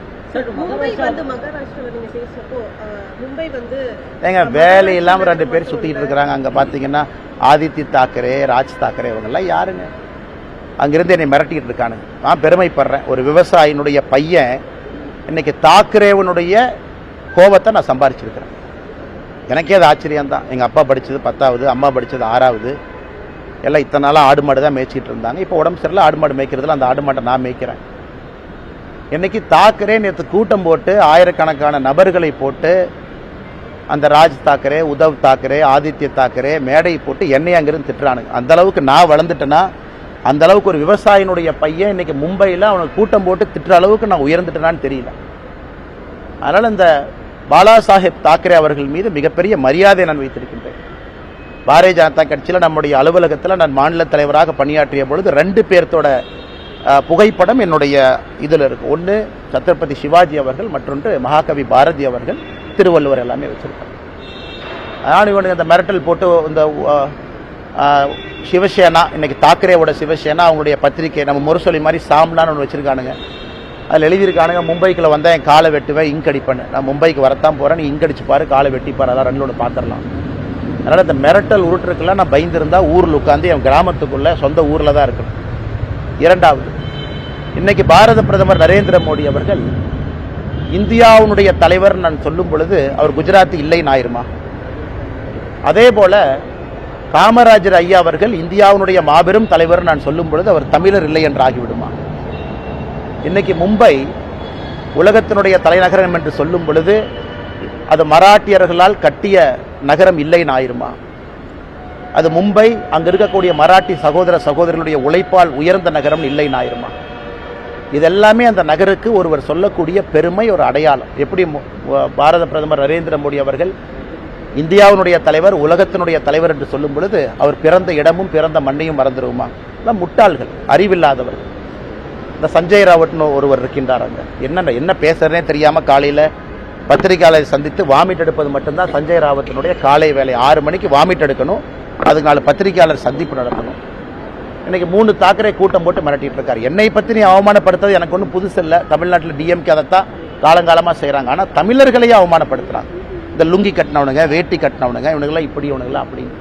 ஏங்க வேலை இல்லாம 2 பேர் சுத்திட்டு இருக்கிறாங்க. அங்க பாத்தீங்கன்னா ஆதித்ய தாக்கரே, ராஜ் தாக்கரே, இவங்க எல்லாம் யாருங்க? அங்கிருந்து என்னை மிரட்டிட்டு இருக்கானுங்க. நான் பெருமைப்படுறேன். ஒரு விவசாயினுடைய பையன் இன்னைக்கு தாக்கரேவனுடைய கோபத்தை நான் சம்பாரிச்சிருக்கிறேன். எனக்கே அது ஆச்சரியம் தான். எங்க அப்பா படிச்சது 10வது, அம்மா படிச்சது 6வது. எல்லாம் இத்தனை நாளா ஆடு மாடு தான் மேய்ச்சிட்டு இருந்தாங்க. இப்போ உடம்பு சரியில்லை, ஆடு மாடு மேய்க்கிறதுல அந்த ஆடு மாட்டை நான் மேய்க்கிறேன். இன்னைக்கு தாக்கரே நேற்று கூட்டம் போட்டு ஆயிரக்கணக்கான நபர்களை போட்டு அந்த ராஜ் தாக்கரே, உத்தவ் தாக்கரே, ஆதித்ய தாக்கரே மேடை போட்டு என்னை அங்கிருந்து திட்டுறானுங்க. அந்த அளவுக்கு நான் வளர்ந்துட்டேன்னா, அந்த அளவுக்கு ஒரு விவசாயினுடைய பையன் இன்னைக்கு மும்பையில் அவனுக்கு கூட்டம் போட்டு திட்டுற அளவுக்கு நான் உயர்ந்துட்டேனான்னு தெரியல. அதனால இந்த பாலா சாஹேப் தாக்கரே அவர்கள் மீது மிகப்பெரிய மரியாதை நான் வைத்திருக்கின்றேன். பாரதிய ஜனதா கட்சியில் நம்முடைய அலுவலகத்தில் நான் மாநில தலைவராக பணியாற்றிய பொழுது 2 பேர்த்தோட புகைப்படம் என்னுடைய இதில் இருக்கு. ஒன்று சத்ரபதி சிவாஜி அவர்கள், மற்றொன்று மகாகவி பாரதி அவர்கள், திருவள்ளுவர் எல்லாமே வச்சிருக்காங்க. ஆனால் இவனுக்கு இந்த மிரட்டல் போட்டு இந்த சிவசேனா, இன்னைக்கு தாக்கரேவோட சிவசேனா அவங்களுடைய பத்திரிகை நம்ம முரசொலி மாதிரி சாம்லான்னு ஒன்று வச்சிருக்கானுங்க. அதில் எழுதியிருக்கானுங்க, மும்பைக்குள்ள வந்தால் என் காலை வெட்டுவேன், இங்க் அடிப்பேன். நான் மும்பைக்கு வரத்தான் போகிறேன், நீ இங்க் அடிச்சு பாரு, காலை வெட்டிப்பாரு, அதான் 2 பார்த்துடலாம். அதனால் இந்த மிரட்டல் உருட்டுருக்கெல்லாம் நான் பயந்துருந்தா ஊரில் உட்காந்து என் கிராமத்துக்குள்ள சொந்த ஊரில் தான் இருக்கணும். 2வது, இன்னைக்கு பாரத பிரதமர் நரேந்திர மோடி அவர்கள் இந்தியாவுடைய தலைவர் நான் சொல்லும் பொழுது அவர் குஜராத்தி இல்லைன்னு ஆயிருமா? அதே போல காமராஜர் ஐயா அவர்கள் இந்தியாவுடைய மாபெரும் தலைவர் நான் சொல்லும் பொழுது அவர் தமிழர் இல்லை என்று ஆகிவிடுமா? இன்னைக்கு மும்பை உலகத்தினுடைய தலைநகரம் என்று சொல்லும் பொழுது அது மராட்டியர்களால் கட்டிய நகரம் இல்லைன்னு ஆயிருமா? அது மும்பை அங்க இருக்கக்கூடிய மராட்டி சகோதர சகோதரர்களுடைய உழைப்பால் உயர்ந்த நகரம் இல்லைன்னு ஆயிருமா? இதெல்லாமே அந்த நகருக்கு ஒருவர் சொல்லக்கூடிய பெருமை, ஒரு அடையாளம். எப்படி பாரத பிரதமர் நரேந்திர மோடி அவர்கள் இந்தியாவினுடைய தலைவர், உலகத்தினுடைய தலைவர் என்று சொல்லும் பொழுது அவர் பிறந்த இடமும் பிறந்த மண்ணையும் மறந்துடுவோமா? முட்டாள்கள், அறிவில்லாதவர்கள். இந்த சஞ்சய் ராவட்னு ஒருவர் இருக்கின்றார். அங்க என்ன பேசுறதே தெரியாம காலையில பத்திரிகையாளரை சந்தித்து வாமிட் எடுப்பது மட்டும்தான் சஞ்சய் ராவத்தினுடைய காலை வேலை. 6 மணிக்கு வாமிட் எடுக்கணும், அதுக்கு 4 பத்திரிகையாளர் சந்திப்பு நடத்தணும். இன்னைக்கு 3 தாக்கரே கூட்டம் போட்டு மிரட்டிட்டு இருக்காரு. என்னை பற்றி நீ அவமானப்படுத்துறது எனக்கு ஒன்றும் புதுசு இல்லை. தமிழ்நாட்டில் டிஎம்கே அதைத்தான் காலங்காலமாக செய்கிறாங்க. ஆனால் தமிழர்களையே அவமானப்படுத்துகிறாங்க. இந்த லுங்கி கட்டினவனுங்க, வேட்டி கட்டினவனுங்க, இவனுங்களாம் இப்படி, இவனுங்களாம் அப்படின்னு.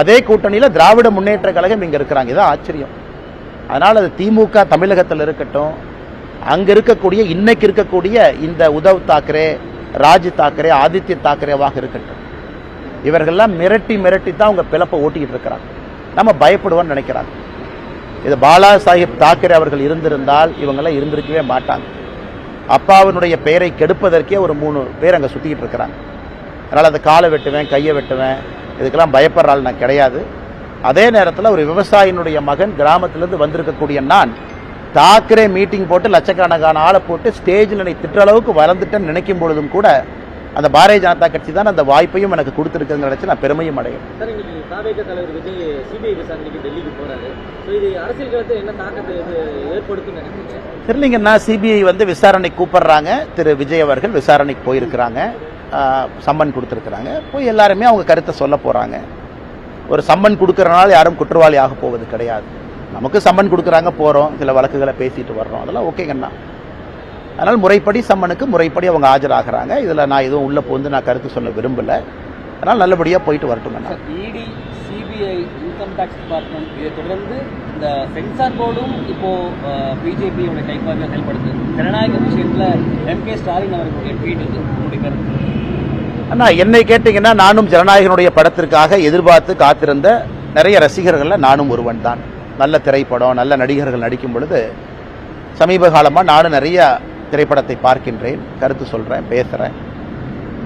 அதே கூட்டணியில் திராவிட முன்னேற்ற கழகம் இங்கே இருக்கிறாங்க. இதான் ஆச்சரியம். அதனால் அது திமுக தமிழகத்தில் இருக்கட்டும், அங்கே இருக்கக்கூடிய இன்னைக்கு இருக்கக்கூடிய இந்த உத்தவ் தாக்கரே, ராஜ் தாக்கரே, ஆதித்ய தாக்கரேவாக இருக்கட்டும், இவர்கள்லாம் மிரட்டி மிரட்டி தான் அவங்க பிளப்பை ஓட்டிக்கிட்டு இருக்கிறாங்க. நம்ம பயப்படுவோம்னு நினைக்கிறாங்க. இது பாலா சாஹிப் தாக்கரே அவர்கள் இருந்திருந்தால் இவங்கெல்லாம் இருந்திருக்கவே மாட்டாங்க. அப்பாவினுடைய பெயரை கெடுப்பதற்கே ஒரு 3 பேர் அங்கே சுற்றிக்கிட்டு இருக்கிறாங்க. அதனால் அந்த காலை வெட்டுவேன், கையை வெட்டுவேன், இதுக்கெல்லாம் பயப்படுற ஆள் நான் கிடையாது. அதே நேரத்தில் ஒரு விவசாயினுடைய மகன் கிராமத்திலிருந்து வந்திருக்கக்கூடிய நான் தாக்கரே மீட்டிங் போட்டு லட்சக்கணக்கான ஆளை போட்டு ஸ்டேஜில் என்னை திட்டுற அளவுக்கு வளர்ந்துட்டேன்னு நினைக்கும் பொழுதும் கூட அந்த பாரதிய ஜனதா கட்சி தான் அந்த வாய்ப்பையும் எனக்கு கொடுத்துருக்குன்னு நினைச்சு நான் பெருமையும் அடையும். சார், இன்னைக்கு தாவேக தலைவர் விஜய் சிபிஐ விசாரணைக்கு டெல்லிக்கு போறாரு. ஸோ இது அரசியல் களத்தில் என்ன தாக்கத்தை ஏற்படுத்தும் நினைக்கிறீங்க? தெரியலீங்கன்னா சிபிஐ விசாரணை கூப்பிடுறாங்க. திரு விஜய் அவர்கள் விசாரணைக்கு போயிருக்கிறாங்க, சம்மன் கொடுத்துருக்குறாங்க. போய் எல்லாருமே அவங்க கருத்தை சொல்ல போகிறாங்க. ஒரு சம்மன் கொடுக்கறனால யாரும் குற்றவாளி ஆக போவது கிடையாது. நமக்கு சம்மன் கொடுக்குறாங்க, போகிறோம், சில வழக்குகளை பேசிட்டு வர்றோம், அதெல்லாம் ஓகேங்கண்ணா. அதனால் முறைப்படி சம்மனுக்கு முறைப்படி அவங்க ஆஜராகிறாங்க. இதில் நான் எதுவும் உள்ளே போந்து நான் கருத்து சொல்ல விரும்பலை. அதனால் நல்லபடியாக போயிட்டு வரட்டுங்கண்ணா. இடி, சிபிஐ, இன்கம் டேக்ஸ் டிபார்ட்மெண்ட் இதை தொடர்ந்து இந்த சென்சார் போர்டும் இப்போ பிஜேபியோட கைப்பாக செயல்படுது. ஜனநாயக விஷயத்தில் எம்கே ஸ்டாலின் அவர்களுடைய ட்வீட் இது உங்களுடைய கருத்து? அண்ணா, என்னை கேட்டிங்கன்னா நானும் ஜனநாயகனுடைய படத்திற்காக எதிர்பார்த்து காத்திருந்த நிறைய ரசிகர்களில் நானும் ஒருவன் தான். நல்ல திரைப்படம், நல்ல நடிகர்கள் நடிக்கும் பொழுது சமீப காலமாக நானும் நிறைய திரைப்படத்தை பார்க்கின்றேன், கருத்து சொல்கிறேன், பேசுகிறேன்.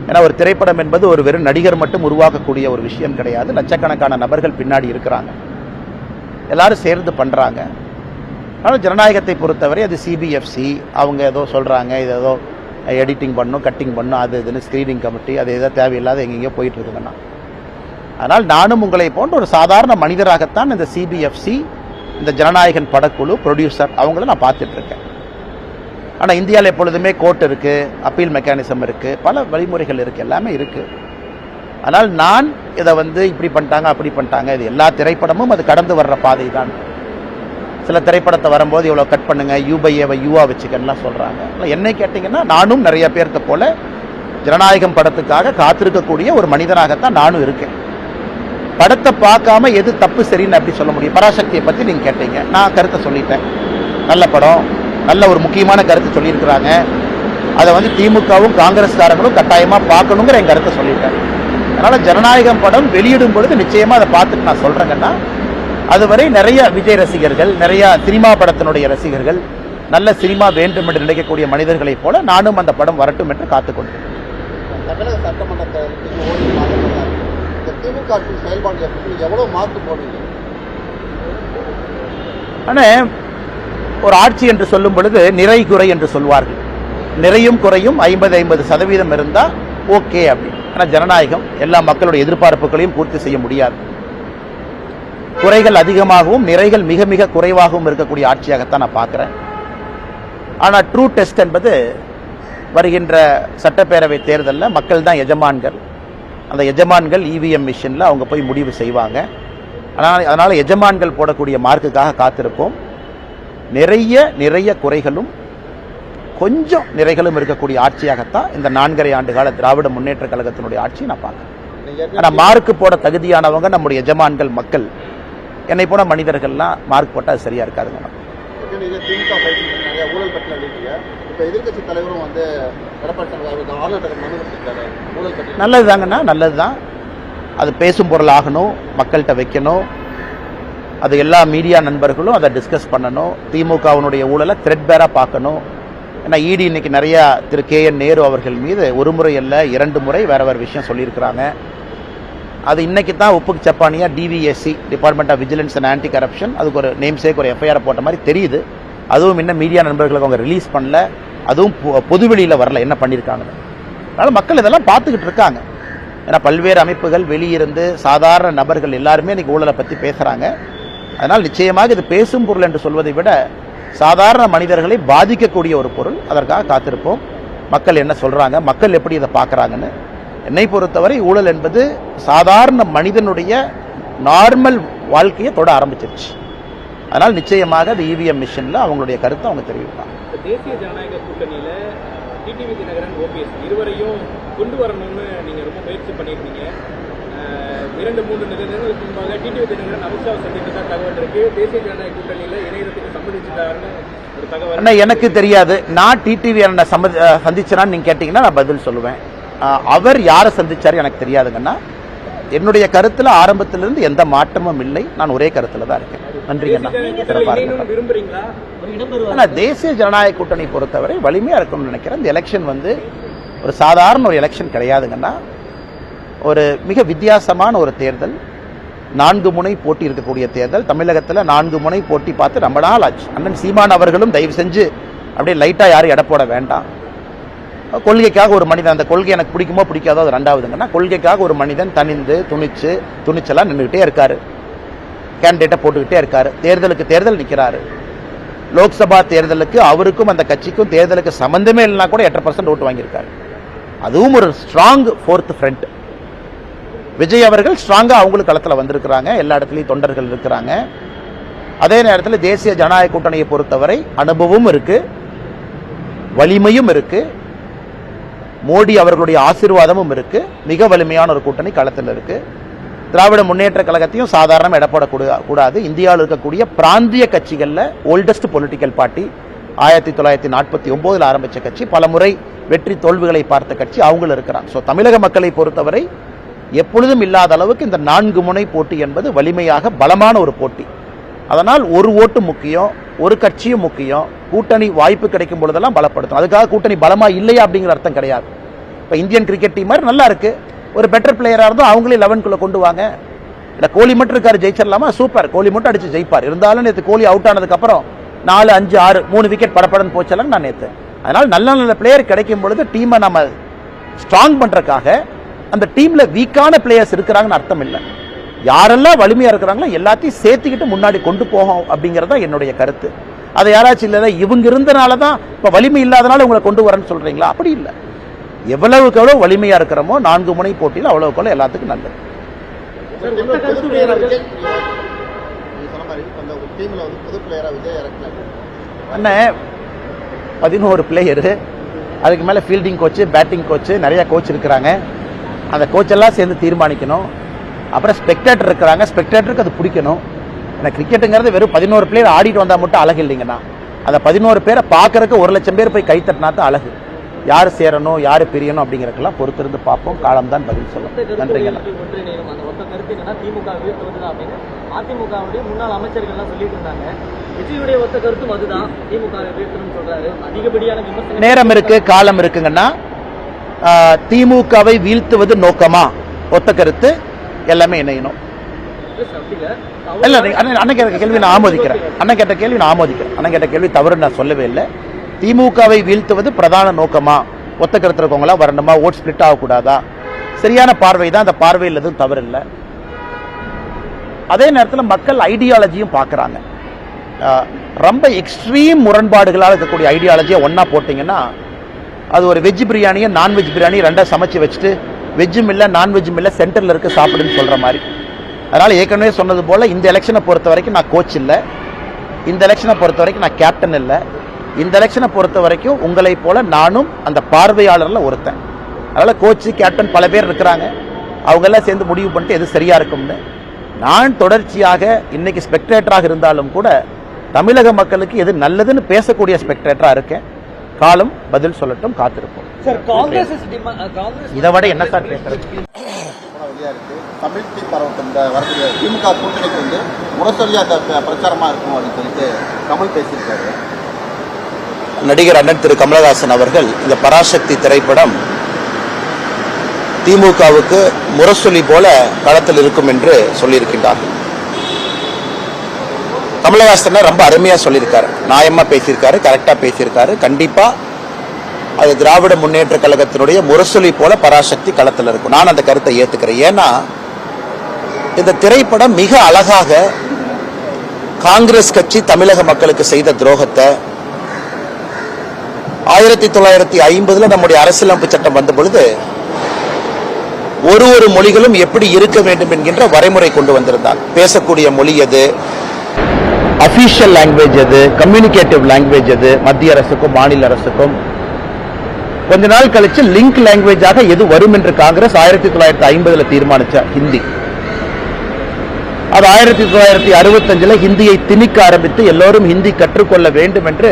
ஏன்னா ஒரு திரைப்படம் என்பது ஒரு வெறும் நடிகர் மட்டும் உருவாக்கக்கூடிய ஒரு விஷயம் கிடையாது. லட்சக்கணக்கான நபர்கள் பின்னாடி இருக்கிறாங்க, எல்லாரும் சேர்ந்து பண்ணுறாங்க. ஆனால் ஜனநாயகத்தை பொறுத்தவரை அது சிபிஎஃப்சி அவங்க ஏதோ சொல்கிறாங்க, இது ஏதோ எடிட்டிங் பண்ணும், கட்டிங் பண்ணும், அது இதுன்னு ஸ்க்ரீனிங் கமிட்டி, அது ஏதோ தேவையில்லாத எங்கெங்கேயோ போயிட்டு இருக்குங்கண்ணா. அதனால் நானும் உங்களை போன்ற ஒரு சாதாரண மனிதராகத்தான் இந்த சிபிஎஃப்சி, இந்த ஜனநாயகன் படக்குழு, ப்ரொடியூசர் அவங்கள நான் பார்த்துட்டு இருக்கேன். ஆனால் இந்தியாவில் எப்பொழுதுமே கோர்ட் இருக்குது, அப்பீல் மெக்கானிசம் இருக்குது, பல வழிமுறைகள் இருக்குது, எல்லாமே இருக்குது. ஆனால் நான் இதை இப்படி பண்ணிட்டாங்க, அப்படி பண்ணிட்டாங்க, இது எல்லா திரைப்படமும் அது கடந்து வர்ற பாதை தான். சில திரைப்படத்தை வரும்போது இவ்வளோ கட் பண்ணுங்க, யூபைஏவை யூவா வச்சுக்கன்னா சொல்கிறாங்க. என்னை கேட்டிங்கன்னா நானும் நிறைய பேர்த்த போல ஜனநாயகம் படத்துக்காக காத்திருக்கக்கூடிய ஒரு மனிதனாகத்தான் நானும் இருக்கேன். படத்தை பார்க்காம எது தப்பு சரின்னு அப்படி சொல்ல முடியும்? பராசக்தியை பற்றி நீங்கள் கேட்டீங்க, நான் கருத்தை சொல்லிட்டேன். நல்ல படம், நல்ல ஒரு முக்கியமான கருத்து சொல்லியிருக்கிறாங்க. அதை திமுகவும் காங்கிரஸ்காரங்களும் கட்டாயமாக பார்க்கணுங்கிற என் கருத்தை சொல்லிட்டேன். அதனால் ஜனநாயகம் படம் வெளியிடும் பொழுது நிச்சயமாக அதை பார்த்துட்டு நான் சொல்கிறேங்கன்னா, அதுவரை நிறைய விஜய் ரசிகர்கள், நிறைய சினிமா படத்தினுடைய ரசிகர்கள், நல்ல சினிமா வேண்டும் என்று நினைக்கக்கூடிய மனிதர்களைப் போல நானும் அந்த படம் வரட்டும் என்று காத்துக்கொண்டிருக்கிறேன். தமிழக சட்டமன்றத்தை திமுக செயல்பாடு எவ்வளவு மாற்று போடுவீங்க? ஆனால் ஒரு ஆட்சி என்று சொல்லும் பொழுது நிறை குறை என்று சொல்வார்கள். நிறையும் குறையும் 50-50% இருந்தால் ஓகே அப்படி. ஆனால் ஜனநாயகம் எல்லா மக்களுடைய எதிர்பார்ப்புகளையும் பூர்த்தி செய்ய முடியாது. குறைகள் அதிகமாகவும் நிறைகள் மிக மிக குறைவாகவும் இருக்கக்கூடிய ஆட்சியாகத்தான் நான் பார்க்குறேன். ஆனால் ட்ரூ டெஸ்ட் என்பது வருகின்ற சட்டப்பேரவை தேர்தலில் மக்கள் தான் எஜமான்கள். அந்த எஜமான்கள் இவிஎம் மிஷினில் அவங்க போய் முடிவு செய்வாங்க. அதனால் எஜமான்கள் போடக்கூடிய மார்க்குக்காக காத்திருப்போம். நிறைய குறைகளும் கொஞ்சம் நிறைகளும் இருக்கக்கூடிய ஆட்சியாகத்தான் இந்த 4.5 ஆண்டு கால திராவிட முன்னேற்ற கழகத்தினுடைய ஆட்சி நான் பார்க்குறேன். ஆனால் மார்க்கு போட தகுதியானவங்க நம்முடைய எஜமான்கள் மக்கள். என்னை போன மனிதர்கள்லாம் மார்க் போட்டால் அது சரியா இருக்காதுங்க. நல்லதுதாங்கண்ணா, நல்லதுதான். அது பேசும் பொருள் ஆகணும், மக்கள்கிட்ட வைக்கணும். அது எல்லா மீடியா நண்பர்களும் அதை டிஸ்கஸ் பண்ணணும். திமுகவினுடைய ஊழலை த்ரெட்பேராக பார்க்கணும். ஏன்னா இடி இன்னைக்கு நிறையா திரு KN நேரு அவர்கள் மீது ஒரு முறை அல்ல 2 முறை வேறு விஷயம் சொல்லியிருக்கிறாங்க. அது இன்னைக்கு தான் உப்புக்கு சப்பானியா DVSC, department of vigilance and anti corruption, அதுக்கு ஒரு நேம் சேக் ஒரு FIR போட்ட மாதிரி தெரியுது. அதுவும் இன்னும் மீடியா நண்பர்களுக்கு அவங்க ரிலீஸ் பண்ணல, அதுவும் பொதுவெளியில் வரல என்ன பண்ணியிருக்காங்கன்னு. அதனால் மக்கள் இதெல்லாம் பார்த்துக்கிட்டு இருக்காங்க. ஏன்னா பல்வேறு அமைப்புகள் வெளியிருந்து சாதாரண நபர்கள் எல்லாருமே இன்னைக்கு ஊழலை பற்றி பேசுகிறாங்க. அதனால் நிச்சயமாக இது பேசும் பொருள் என்று சொல்வதை விட சாதாரண மனிதர்களை பாதிக்கக்கூடிய ஒரு பொருள். அதற்காக காத்திருப்போம். மக்கள் என்ன சொல்கிறாங்க, மக்கள் எப்படி இதை பார்க்குறாங்கன்னு. என்னை பொறுத்தவரை ஊழல் என்பது சாதாரண மனிதனுடைய நார்மல் வாழ்க்கையை தொட ஆரம்பிச்சிருச்சு. அதனால் நிச்சயமாக அது இவிஎம் மிஷினில் அவங்களுடைய கருத்தை அவங்க தெரிவிப்பாங்க. தேசிய ஜனநாயக கூட்டணியில் டிடிவி தினகரன் OPS இருவரையும் கொண்டு வரணும்னு நீங்கள் ரொம்ப முயற்சி பண்ணியிருந்தீங்க. 2-3 தினங்களுக்கு முன்பாக டிடிவி தினகரன் அமித்ஷாவை சந்தித்ததா தகவல் இருக்கு. தேசிய ஜனநாயக கூட்டணியில இணையத்துக்கு சம்மதிச்சிட்டாருன்னு ஒரு தகவல். அண்ணா எனக்கு தெரியாது. நான் டிடிவி அண்ணனை சந்திச்சேனான்னு நீங்க கேட்டீங்கன்னா நான் பதில் சொல்லுவேன். அவர் யாரை சந்திச்சாரு எனக்கு தெரியாதுங்கன்னா. என்னுடைய கருத்துல ஆரம்பத்திலிருந்து எந்த மாற்றமும் இல்லை. நான் ஒரே கருத்துல தான் இருக்கேன். நன்றிங்கண்ணா. தேசிய ஜனநாயக கூட்டணி பொறுத்தவரை வலிமையா இருக்கும்னு நினைக்கிறேன். இந்த எலெக்ஷன் ஒரு சாதாரண ஒரு எலெக்ஷன் கிடையாதுங்கன்னா. ஒரு மிக வித்தியாசமான ஒரு தேர்தல். 4 முனை போட்டி இருக்கக்கூடிய தேர்தல். தமிழகத்தில் 4 முனை போட்டி பார்த்து ரொம்ப நாள் ஆச்சு. அண்ணன் சீமான் அவர்களும் தயவு செஞ்சு அப்படியே லைட்டா யாரும் எடை போட வேண்டாம். கொள்கைக்காக ஒரு மனிதன், அந்த கொள்கை எனக்கு பிடிக்குமோ பிடிக்காதோ அது ரெண்டாவதுங்கன்னா, கொள்கைக்காக ஒரு மனிதன் தனிந்து துணிச்சலா நின்றுகிட்டே இருக்காரு. கேண்டிடேட்டை போட்டுக்கிட்டே இருக்காரு. தேர்தலுக்கு தேர்தல் நிற்கிறாரு. லோக்சபா தேர்தலுக்கு அவருக்கும் அந்த கட்சிக்கும் தேர்தலுக்கு சம்பந்தமே இல்லைனா கூட 8% ஓட்டு வாங்கியிருக்காரு. அதுவும் ஒரு ஸ்ட்ராங் 4th ஃப்ரண்ட். விஜய் அவர்கள் ஸ்ட்ராங்கா அவங்களுக்கு களத்தில் வந்திருக்கிறாங்க. எல்லா இடத்துலையும் தொண்டர்கள் இருக்கிறாங்க. அதே நேரத்தில் தேசிய ஜனநாயக கூட்டணியை பொறுத்தவரை அனுபவமும் இருக்கு, வலிமையும் இருக்கு, மோடி அவர்களுடைய ஆசீர்வாதமும் இருக்கு. மிக வலிமையான ஒரு கூட்டணி களத்தில் இருக்கு. திராவிட முன்னேற்ற கழகத்தையும் சாதாரண இடப்படக்கூடாது. இந்தியாவில் இருக்கக்கூடிய பிராந்திய கட்சிகளில் ஓல்டஸ்ட் பொலிட்டிக்கல் பார்ட்டி 1949 ஆரம்பிச்ச கட்சி, பல முறை வெற்றி தோல்விகளை பார்த்த கட்சி அவங்களும் இருக்கிறாங்க. ஸோ தமிழக மக்களை பொறுத்தவரை எப்பொழுதும் இல்லாத அளவுக்கு இந்த 4 முனை போட்டி என்பது வலிமையாக பலமான ஒரு போட்டி. அதனால் ஒரு ஓட்டு முக்கியம், ஒரு கட்சியும் முக்கியம். கூட்டணி வாய்ப்பு கிடைக்கும் பொழுதெல்லாம் பலப்படுத்தும். அதுக்காக கூட்டணி பலமா இல்லையா அப்படிங்கிற அர்த்தம் கிடையாது. இப்போ இந்தியன் கிரிக்கெட் டீம் மாதிரி நல்லா இருக்கு, ஒரு பெட்டர் பிளேயரா இருந்தோம் அவங்களே 11க்குள்ள கொண்டு வாங்க. இல்ல கோலி மட்டும் இருக்காரு ஜெயிச்சிடலாமா? சூப்பர், கோலி மட்டும் அடிச்சு ஜெயிப்பார். இருந்தாலும் நேற்று கோலி அவுட் ஆனதுக்கு அப்புறம் 4, 5, 6, 3 விக்கெட் படப்படன்னு போச்சாலும் நான் நேற்று. அதனால நல்ல நல்ல பிளேயர் கிடைக்கும் பொழுது டீமை நம்ம ஸ்ட்ராங் பண்றதுக்காக அந்த டீம்ல வீக்கான பிளேயர்ஸ் இருக்கிறாங்கன்னு அர்த்தம் இல்லை. யாரெல்லாம் வலிமையா இருக்கிறாங்களோ எல்லாத்தையும் சேர்த்துக்கிட்டு முன்னாடி கொண்டு போகும் அப்படிங்கறத என்னுடைய கருத்து. அதை யாராச்சும் இல்ல இவங்க இருந்தனால தான் இப்ப வலிமை இல்லாதனால உங்களை கொண்டு வரேன்னு சொல்றீங்களா? அப்படி இல்லை. எவ்வளவுக்கு எவ்வளவு வலிமையா இருக்கிறோமோ 4 முனை போட்டியில் அவ்வளவுக்கு எவ்வளவு எல்லாத்துக்கும் நல்லது. அண்ணன் 11 பிளேயரு, அதுக்கு மேல ஃபீல்டிங் கோச்சு, பேட்டிங் கோச்சு, நிறைய கோச் இருக்கிறாங்க. அந்த கோச் எல்லாம் சேர்ந்து தீர்மானிக்கணும். அப்புறம் ஸ்பெக்டேட்டர் இருக்கிறாங்க, ஸ்பெக்டேட்டருக்கு அது பிடிக்கணும். ஏன்னா கிரிக்கெட்டுங்கிறது வெறும் 11 பிளேயர் ஆடிட்டு வந்தா மட்டும் அழகு இல்லைங்கண்ணா. அந்த 11 பேரை பார்க்கறதுக்கு 1 லட்சம் பேர் போய் கைத்தட்டினா தான் அழகு. யாரு சேரணும், யாரு பிரியணும் அப்படிங்கறதுக்கெல்லாம் பொறுத்திருந்து பார்ப்போம். காலம் தான் பதில் சொல்லும். நன்றிங்கண்ணா. அதிமுகவுடைய முன்னாள் அமைச்சர்கள் சொல்லிட்டு இருந்தாங்க. விஜயுடைய ஒத்த கருத்தும் அதுதான், திமுக சொல்றாரு. அதிகப்படியான விமர்சனம். நேரம் இருக்கு, காலம் இருக்குங்கன்னா. திமுகவை வீழ்த்துவது நோக்கமா? ஒத்த கருத்து எல்லாமே இணையணும். அண்ணன் கேட்ட கேள்வி நான் ஆமோதிக்கிறேன். அண்ணன் கேட்ட கேள்வி நான் ஆமோதிக்கிறேன். அண்ணன் கேட்ட கேள்வி தவறு நான் சொல்லவே இல்லை. திமுகவை வீழ்த்துவது பிரதான நோக்கமா? ஒத்த கருத்து இருக்கவங்களா வரணுமா? ஓட் ஸ்பிளிட் ஆகக்கூடாதா? சரியான பார்வை தான். அந்த பார்வையில் எதுவும் தவறு இல்லை. அதே நேரத்தில் மக்கள் ஐடியாலஜியும் பார்க்குறாங்க. ரொம்ப எக்ஸ்ட்ரீம் முரண்பாடுகளால் இருக்கக்கூடிய ஐடியாலஜியை ஒன்னா போட்டிங்கன்னா அது ஒரு வெஜ் பிரியாணியை நான்வெஜ் பிரியாணி ரெண்டா சமைச்சு வச்சுட்டு வெஜ்ஜும் இல்லை நான்வெஜ்ஜும் இல்லை சென்டரில் இருக்க சாப்பிடுன்னு சொல்ற மாதிரி. அதனால ஏற்கனவே சொன்னது போல இந்த எலெக்ஷனை பொறுத்த வரைக்கும் நான் கோச் இல்லை, இந்த எலெக்ஷனை பொறுத்த வரைக்கும் நான் கேப்டன் இல்லை, இந்த எலெக்ஷனை பொறுத்த வரைக்கும் உங்களை போல நானும் அந்த பார்வையாளர்ல ஒருத்தன். அதனால கோச்சு கேப்டன் பல பேர் இருக்கிறாங்க. அவங்க எல்லாம் சேர்ந்து முடிவு பண்ணிட்டு எது சரியா இருக்கும்னு. நான் தொடர்ச்சியாக இன்னைக்கு ஸ்பெக்டேட்டராக இருந்தாலும் கூட தமிழக மக்களுக்கு எது நல்லதுன்னு பேசக்கூடிய ஸ்பெக்டேட்டரா இருக்கேன். காலம் பதில் சொல்லட்டும், காத்திருப்போம். இதை விட என்ன சார் பேசுறது? தமிழ் தீ பரவட்டும் வரக்கூடிய திமுக கூட்டணிக்கு முரசொலியா பிரச்சாரமா இருக்கும் அப்படின்னு சொல்லிட்டு கமல் பேசியிருக்காரு. நடிகர் அண்ணன் திரு கமலஹாசன் அவர்கள் இந்த பராசக்தி திரைப்படம் திமுகவுக்கு முரசொலி போல களத்தில் இருக்கும் என்று சொல்லியிருக்கின்றார்கள். கமலஹாசன் ரொம்ப அருமையா சொல்லியிருக்காரு, நியாயமா பேசியிருக்காரு, கரெக்டா பேசியிருக்காரு. கண்டிப்பா அது திராவிட முன்னேற்ற கழகத்தினுடைய முரசொலி போல பராசக்தி களத்தில் இருக்கும். நான் அந்த கருத்தை ஏத்துக்கிறேன். ஏன்னா இந்த திரைப்படம் மிக அழகாக காங்கிரஸ் கட்சி தமிழக மக்களுக்கு செய்த துரோகத்தை 1950 நம்முடைய அரசியலமைப்பு சட்டம் வந்த பொழுது ஒரு மொழிகளும் எப்படி இருக்க வேண்டும் என்கின்ற வரைமுறை கொண்டு வந்திருந்தார். பேசக்கூடிய மொழி எது, அபிஷியல் லாங்குவேஜ் எது, கம்யூனிகேட்டிவ் லாங்குவேஜ் எது, மத்திய அரசுக்கும் மாநில அரசுக்கும். கொஞ்ச நாள் கழிச்சு லிங்க் லாங்குவேஜாக எது வரும் என்று காங்கிரஸ் 1950 தீர்மானிச்ச ஹிந்தி. அது 1965 ஹிந்தியை திணிக்க ஆரம்பித்து எல்லோரும் ஹிந்தி கற்றுக்கொள்ள வேண்டும் என்று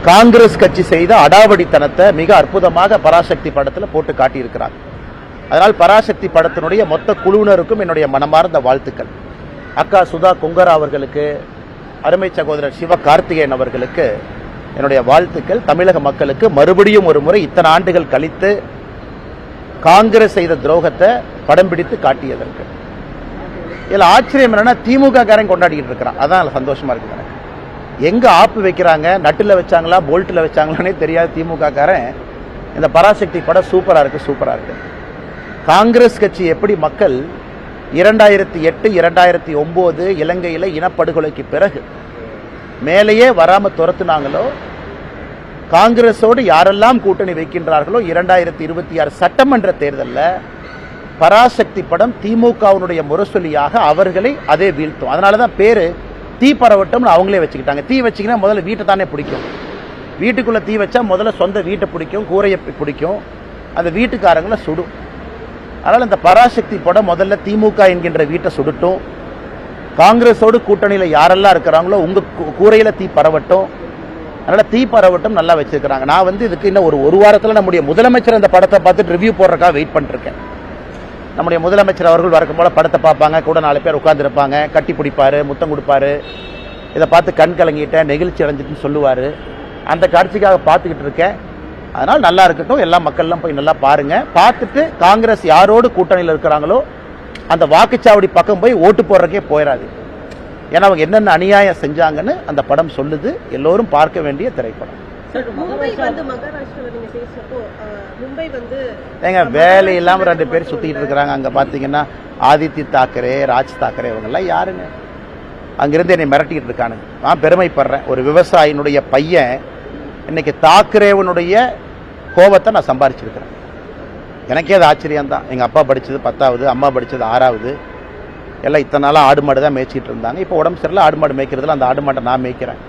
காங்கிரஸ் கட்சி செய்த அடாவடித்தனத்தை மிக அற்புதமாக பராசக்தி படத்தில் போட்டு காட்டியிருக்கிறார். அதனால் பராசக்தி படத்தினுடைய மொத்த குழுவினருக்கும் என்னுடைய மனமார்ந்த வாழ்த்துக்கள். அக்கா சுதா கொங்கரா அவர்களுக்கு, அருமை சகோதரர் சிவ கார்த்திகேயன் அவர்களுக்கு என்னுடைய வாழ்த்துக்கள். தமிழக மக்களுக்கு மறுபடியும் ஒரு முறை இத்தனை ஆண்டுகள் கழித்து காங்கிரஸ் செய்த துரோகத்தை படம் பிடித்து காட்டியதற்கு. இதில் ஆச்சரியம் என்னன்னா திமுக காரன் கொண்டாடிக்கிட்டு இருக்கிறான். அதான் சந்தோஷமா இருக்கு எனக்கு. எங்க ஆப்பு வைக்கிறாங்க, நட்டுல வச்சாங்களா போல்ட்டில் வச்சாங்களானே தெரியாது திமுக காரன். இந்த பராசக்தி படம் சூப்பரா இருக்கு. காங்கிரஸ் கட்சி எப்படி மக்கள் 2008 2009 இலங்கையில் இனப்படுகொலைக்கு பிறகு மேலேயே வராம துரத்துனாங்களோ, காங்கிரஸோடு யாரெல்லாம் கூட்டணி வைக்கின்றார்களோ 2026 சட்டமன்ற தேர்தலில் பராசக்தி படம் திமுகவினுடைய முரசொலியாக அவர்களை அதே வீழ்த்தும். அதனால தான் பேரு தீ பரவட்டம்னு அவங்களே வச்சுக்கிட்டாங்க. தீ வச்சிங்கன்னா முதல்ல வீட்டை தானே பிடிக்கும். வீட்டுக்குள்ளே தீ வச்சா முதல்ல சொந்த வீட்டை பிடிக்கும், கூரையை பிடிக்கும், அந்த வீட்டுக்காரங்களை சுடும். அதனால் இந்த பராசக்தி படம் முதல்ல திமுக என்கின்ற வீட்டை சுடட்டும். காங்கிரஸோடு கூட்டணியில் யாரெல்லாம் இருக்கிறாங்களோ உங்கள் கூரையில் தீ பரவட்டும். அதனால் தீ பரவட்டும் நல்லா வச்சிருக்கிறாங்க. நான் இதுக்கு இன்னும் ஒரு வாரத்தில் நம்முடைய முதலமைச்சர் அந்த படத்தை பார்த்துட்டு ரிவ்யூ போடுறதுக்காக வெயிட் பண்ணிருக்கேன். நம்முடைய முதலமைச்சர் அவர்கள் வழக்கம் போல படத்தை பார்ப்பாங்க, கூட 4 பேர் உட்காந்துருப்பாங்க, கட்டி பிடிப்பாரு, முத்தம் கொடுப்பாரு, இதை பார்த்து கண் கலங்கிட்டேன், நெகிழ்ச்சி அடைஞ்சிட்டுன்னு சொல்லுவார். அந்த காட்சிக்காக பார்த்துக்கிட்டு இருக்கேன். அதனால் நல்லா இருக்கட்டும், எல்லா மக்கள்லாம் போய் நல்லா பாருங்க. பார்த்துட்டு காங்கிரஸ் யாரோடு கூட்டணியில் இருக்கிறாங்களோ அந்த வாக்குச்சாவடி பக்கம் போய் ஓட்டு போடுறக்கே போயிடாது. ஏன்னா அவங்க என்னென்ன அநியாயம் செஞ்சாங்கன்னு அந்த படம் சொல்லுது. எல்லோரும் பார்க்க வேண்டிய திரைப்படம். ஏங்க வேலை இல்லாமல் 2 பேர் சுத்திட்டு இருக்கிறாங்க. அங்க பாத்தீங்கன்னா ஆதித்ய தாக்கரே, ராஜ் தாக்கரே, இவங்கெல்லாம் யாருங்க? அங்கிருந்து என்னை மிரட்டிட்டு இருக்கானுங்க. நான் பெருமைப்படுறேன். ஒரு விவசாயினுடைய பையன் இன்னைக்கு தாக்கரேவனுடைய கோபத்தை நான் சம்பாரிச்சிருக்கிறேன். எனக்கே அது ஆச்சரியம் தான். எங்கள் அப்பா படித்தது 10வது, அம்மா படித்தது 6வது. எல்லாம் இத்தனை நாளாக ஆடு மாடு தான் மேய்ச்சிட்டு இருந்தாங்க. இப்போ உடம்பு சரியில்லை, ஆடு மாடு மேய்க்கிறதுல அந்த ஆடு மாட்டை நான் மேய்க்கிறேன்.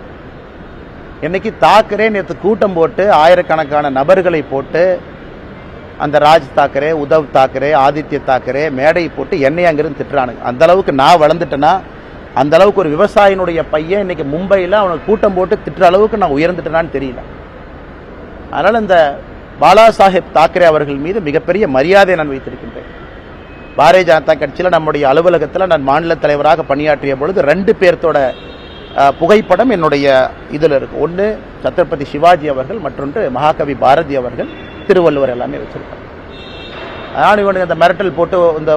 இன்னைக்கு தாக்கரே நேற்று கூட்டம் போட்டு ஆயிரக்கணக்கான நபர்களை போட்டு அந்த ராஜ் தாக்கரே, உத்தவ் தாக்கரே, ஆதித்ய தாக்கரே மேடை போட்டு என்னை அங்கிருந்து திட்டுறானுங்க. அந்த அளவுக்கு நான் வளர்ந்துட்டேன்னா, அந்த அளவுக்கு ஒரு விவசாயினுடைய பையன் இன்னைக்கு மும்பையில் அவனுக்கு கூட்டம் போட்டு திட்டுற அளவுக்கு நான் உயர்ந்துட்டேனான்னு தெரியல. அதனால் இந்த பாலா சாஹேப் தாக்கரே அவர்கள் மீது மிகப்பெரிய மரியாதை நான் வைத்திருக்கின்றேன். பாரதிய ஜனதா கட்சியில் நம்முடைய அலுவலகத்தில் நான் மாநில தலைவராக பணியாற்றிய பொழுது 2 பேர்த்தோட புகைப்படம் என்னுடைய இதில் இருக்கு. ஒன்று சத்ரபதி சிவாஜி அவர்கள், மற்றொன்று மகாகவி பாரதி அவர்கள், திருவள்ளுவர் எல்லாமே வச்சிருக்காங்க. ஆனால் இவனுக்கு அந்த மிரட்டல் போட்டு இந்த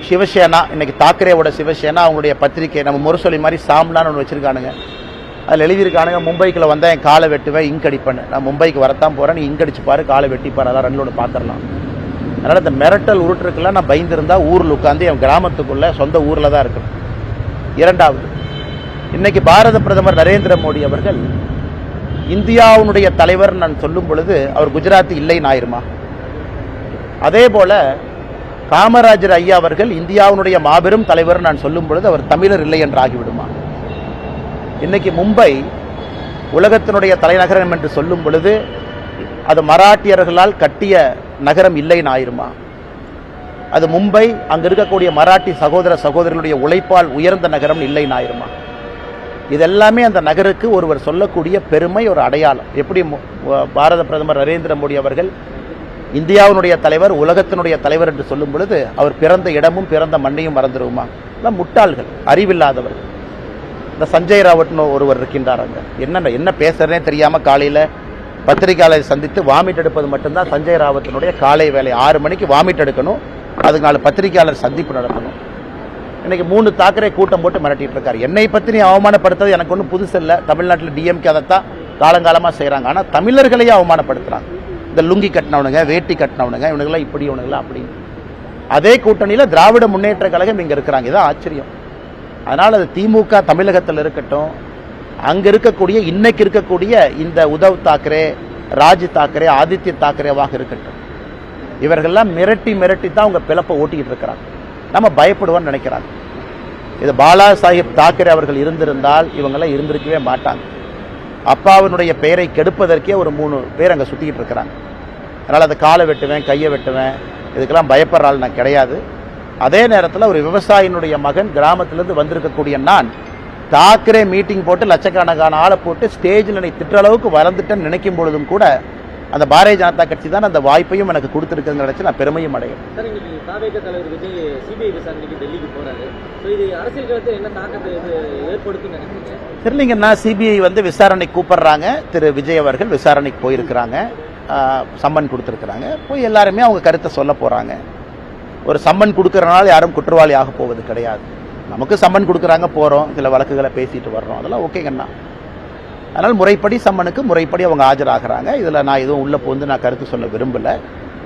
சிவசேனா, இன்னைக்கு தாக்கரேவோட சிவசேனா அவங்களுடைய பத்திரிகை நம்ம முரசொலி மாதிரி சாம்லான்னு ஒன்று வச்சிருக்கானுங்க. அதில் எழுதியிருக்கானுங்க, மும்பைக்குள்ள வந்தால் என் காலை வெட்டுவேன், இங்க் அடிப்பேன்னு. நான் மும்பைக்கு வரத்தான் போகிறேன், நீ இங்க் அடிச்சு பாரு, காலை வெட்டிப்பாரு, அதான் 2 பார்த்துடலாம். அதனால் இந்த மிரட்டல் உருட்டுருக்கெல்லாம் நான் பயந்துருந்தா ஊரில் உட்காந்து என் கிராமத்துக்குள்ளே சொந்த ஊரில் தான் இருக்கணும். 2வது, இன்னைக்கு பாரத பிரதமர் நரேந்திர மோடி அவர்கள் இந்தியாவுடைய தலைவர் நான் சொல்லும் பொழுது அவர் குஜராத்தி இல்லைன்னு ஆயிருமா? அதே போல காமராஜர் ஐயா அவர்கள் இந்தியாவுடைய மாபெரும் தலைவர் நான் சொல்லும் பொழுது அவர் தமிழர் இல்லை என்று ஆகிவிடுமா? இன்னைக்கு மும்பை உலகத்தினுடைய தலைநகரம் என்று சொல்லும் பொழுது அது மராட்டியர்களால் கட்டிய நகரம் இல்லைன்னு ஆயிருமா? அது மும்பை அங்க இருக்கக்கூடிய மராட்டி சகோதர சகோதரிகளுடைய உழைப்பால் உயர்ந்த நகரம் இல்லைன்னு ஆயிருமா? இதெல்லாமே அந்த நகருக்கு ஒருவர் சொல்லக்கூடிய பெருமை, ஒரு அடையாளம். எப்படி பாரத பிரதமர் நரேந்திர மோடி அவர்கள் இந்தியாவினுடைய தலைவர், உலகத்தினுடைய தலைவர் என்று சொல்லும் பொழுது அவர் பிறந்த இடமும் பிறந்த மண்ணையும் மறந்துடுவோமா? எல்லாம் முட்டாள்கள், அறிவில்லாதவர்கள். இந்த சஞ்சய் ராவட்னு ஒருவர் இருக்கின்றார். அங்க என்ன பேசுறதே தெரியாம காலையில பத்திரிகையாளரை சந்தித்து வாமிட் எடுப்பது மட்டும்தான் சஞ்சய் ராவத்தினுடைய காலை வேலை. 6 மணிக்கு வாமிட் எடுக்கணும், அதுக்கு 4 பத்திரிகையாளர் சந்திப்பு நடத்தணும். இன்னைக்கு 3 தாக்கரே கூட்டம் போட்டு மிரட்டிட்டு இருக்காரு. என்னை பற்றி நீ அவமானப்படுத்துறது எனக்கு ஒன்றும் புதுசு இல்லை. தமிழ்நாட்டில் டிஎம்கே அதைத்தான் காலங்காலமாக செய்கிறாங்க. ஆனால் தமிழர்களையே அவமானப்படுத்துகிறாங்க. இந்த லுங்கி கட்டினவனுங்க, வேட்டி கட்டினவனுங்க, இவனுங்களாம் இப்படி, இவனுங்களாம் அப்படி. அதே கூட்டணியில் திராவிட முன்னேற்ற கழகம் இங்கே இருக்கிறாங்க. இதுதான் ஆச்சரியம். அதனால் அது திமுக தமிழகத்தில் இருக்கட்டும், அங்கே இருக்கக்கூடிய இன்னைக்கு இருக்கக்கூடிய இந்த உத்தவ் தாக்கரே, ராஜ் தாக்கரே, ஆதித்ய தாக்கரேவாக இருக்கட்டும், இவர்கள்லாம் மிரட்டி மிரட்டி தான் அவங்க பிளப்பை ஓட்டிக்கிட்டு இருக்கிறாங்க. நம்ம பயப்படுவோம்னு நினைக்கிறாங்க. இது பாலா சாஹிப் தாக்கரே அவர்கள் இருந்திருந்தால் இவங்கெல்லாம் இருந்திருக்கவே மாட்டாங்க. அப்பாவினுடைய பெயரை கெடுப்பதற்கே ஒரு 3 பேர் அங்கே சுற்றிக்கிட்டு இருக்கிறாங்க. அதனால் அதை காலை வெட்டுவேன், கையை வெட்டுவேன், இதுக்கெல்லாம் பயப்படுற ஆள் நான் கிடையாது. அதே நேரத்தில் ஒரு விவசாயினுடைய மகன் கிராமத்திலிருந்து வந்திருக்கக்கூடிய நான் தாக்கரே மீட்டிங் போட்டு லட்சக்கணக்கான ஆளை போட்டு ஸ்டேஜில் நீ திட்டுற அளவுக்கு வளர்ந்துட்டேன்னு நினைக்கும் பொழுதும் கூட அந்த பாரதிய ஜனதா கட்சி தான் அந்த வாய்ப்பையும் எனக்கு கொடுத்துருக்குன்னு நினைச்சு நான் பெருமையும் அடையும். சார், இன்னைக்கு தாவேக தலைவர் விஜய் சிபிஐ விசாரணைக்கு டெல்லிக்கு போறாரு. இது அரசியல் களத்தில் என்ன தாக்கத்தை ஏற்படுத்தும் நினைக்கிறீங்க? தெரியலீங்கன்னா சிபிஐ வந்து விசாரணை கூப்பிடுறாங்க. திரு விஜய் அவர்கள் விசாரணைக்கு போயிருக்கிறாங்க, சம்மன் கொடுத்துருக்குறாங்க. போய் எல்லாருமே அவங்க கருத்தை சொல்ல போறாங்க. ஒரு சம்மன் கொடுக்கறனால யாரும் குற்றவாளி ஆக போவது கிடையாது. நமக்கு சம்மன் கொடுக்குறாங்க, போறோம், சில வழக்குகளை பேசிட்டு வர்றோம், அதெல்லாம் ஓகேங்கண்ணா. அதனால் முறைப்படி சம்மனுக்கு முறைப்படி அவங்க ஆஜராகிறாங்க. இதில் நான் எதுவும் உள்ள போந்து நான் கருத்து சொல்ல விரும்பல.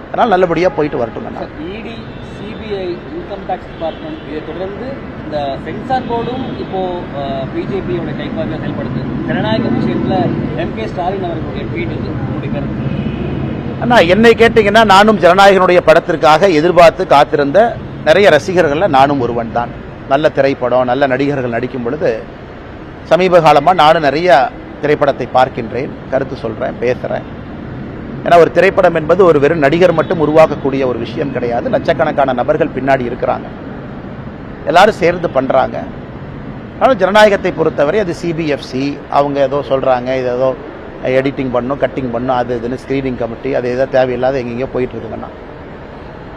அதனால் நல்லபடியாக போயிட்டு வரட்டுங்கண்ணா. இடி, சிபிஐ, இன்கம் டேக்ஸ் டிபார்ட்மெண்ட் இதை தொடர்ந்து இந்த சென்சார் போர்டும் இப்போ பிஜேபியோட கைப்பாக செயல்படுது. ஜனநாயக விஷயத்தில் எம்.கே. ஸ்டாலின் அவர்களுடைய ட்வீட் இது உங்களுடைய கருத்து? அண்ணா, என்னை கேட்டீங்கன்னா நானும் ஜனநாயகனுடைய படத்திற்காக எதிர்பார்த்து காத்திருந்த நிறைய ரசிகர்கள்ல நானும் ஒருவன் தான். நல்ல திரைப்படம், நல்ல நடிகர்கள் நடிக்கும் பொழுது சமீப காலமாக நானும் நிறைய திரைப்படத்தை பார்க்கின்றேன், கருத்து சொல்கிறேன், பேசுகிறேன். ஏன்னா ஒரு திரைப்படம் என்பது ஒரு வெறும் நடிகர் மட்டும் உருவாக்கக்கூடிய ஒரு விஷயம் கிடையாது. லட்சக்கணக்கான நபர்கள் பின்னாடி இருக்கிறாங்க, எல்லாரும் சேர்ந்து பண்ணுறாங்க. ஆனால் ஜனநாயகத்தை பொறுத்தவரை அது சிபிஎஃப்சி, அவங்க ஏதோ சொல்கிறாங்க, இது ஏதோ எடிட்டிங் பண்ணணும், கட்டிங் பண்ணணும், அது இதுன்னு ஸ்க்ரீனிங் கமிட்டி, அது ஏதோ தேவையில்லாத எங்கெங்கேயோ போயிட்டு இருக்குங்கண்ணா.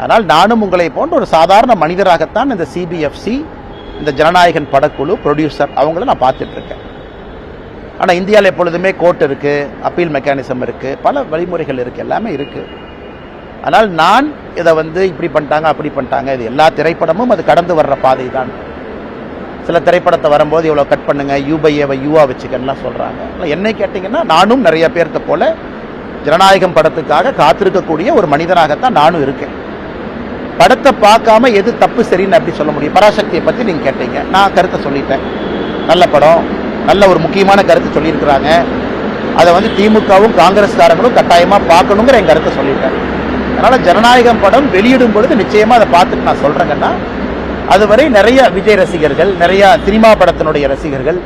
ஆனால் நானும் உங்களை போன்ற ஒரு சாதாரண மனிதராகத்தான் இந்த சிபிஎஃப்சி, இந்த ஜனநாயகன் படக்குழு, ப்ரொடியூசர், அவங்கள நான் பார்த்துட்டு இருக்கேன். ஆனால் இந்தியாவில் எப்பொழுதுமே கோர்ட் இருக்கு, அப்பீல் மெக்கானிசம் இருக்கு, பல வழிமுறைகள் இருக்கு, எல்லாமே இருக்கு. ஆனால் நான் இதை வந்து இப்படி பண்ணிட்டாங்க, அப்படி பண்ணிட்டாங்க, இது எல்லா திரைப்படமும் அது கடந்து வர்ற பாதை தான். சில திரைப்படத்தை வரும்போது இவ்வளோ கட் பண்ணுங்க, யூ/ஏவை யூவா வச்சுக்கன்னுலாம் சொல்றாங்க. என்னை கேட்டிங்கன்னா நானும் நிறைய பேர்த்த போல ஜனநாயகம் படத்துக்காக காத்திருக்கக்கூடிய ஒரு மனிதனாகத்தான் நானும் இருக்கேன். படத்தை பார்க்காம எது தப்பு சரின்னு அப்படி சொல்ல முடியும்? பராசக்தியை பற்றி நீங்கள் கேட்டீங்க, நான் கருத்தை சொல்லிட்டேன். நல்ல படம், நல்ல ஒரு முக்கியமான கருத்து சொல்லியிருக்கிறாங்க. அதை வந்து திமுகவும் காங்கிரஸ்காரங்களும் கட்டாயமாக பார்க்கணுங்கிற என் கருத்தை சொல்லிட்டேன். அதனால் ஜனநாயகம் படம் வெளியிடும் பொழுது நிச்சயமாக அதை பார்த்துட்டு நான் சொல்கிறேங்கன்னா, அதுவரை நிறைய விஜய் ரசிகர்கள், நிறைய சினிமா படத்தினுடைய ரசிகர்கள்,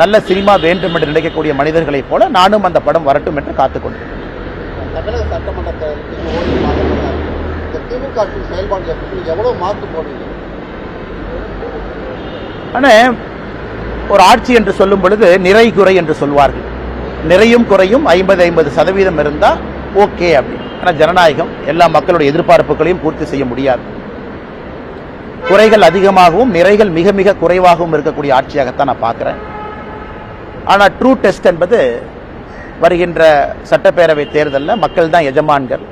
நல்ல சினிமா வேண்டும் என்று நினைக்கக்கூடிய மனிதர்களைப் போல நானும் அந்த படம் வரட்டும் என்று காத்துக்கொண்டிருக்கிறேன். தமிழக சட்டமன்றத்தை திமுக செயல்பாடு எவ்வளவு மாற்று போடுவீங்க? ஆனால் ஒரு ஆட்சி என்று சொல்லும் பொழுது நிறை குறை என்று சொல்வார்கள். நிறையும் குறையும் 50-50% இருந்தால் ஓகே அப்படி. ஆனால் ஜனநாயகம் எல்லா மக்களுடைய எதிர்பார்ப்புகளையும் பூர்த்தி செய்ய முடியாது. குறைகள் அதிகமாகவும் நிறைகள் மிக மிக குறைவாகவும் இருக்கக்கூடிய ஆட்சியாகத்தான் நான் பார்க்குறேன். ஆனால் ட்ரூ டெஸ்ட் என்பது வருகின்ற சட்டப்பேரவை தேர்தலில் மக்கள் தான் எஜமான்கள்.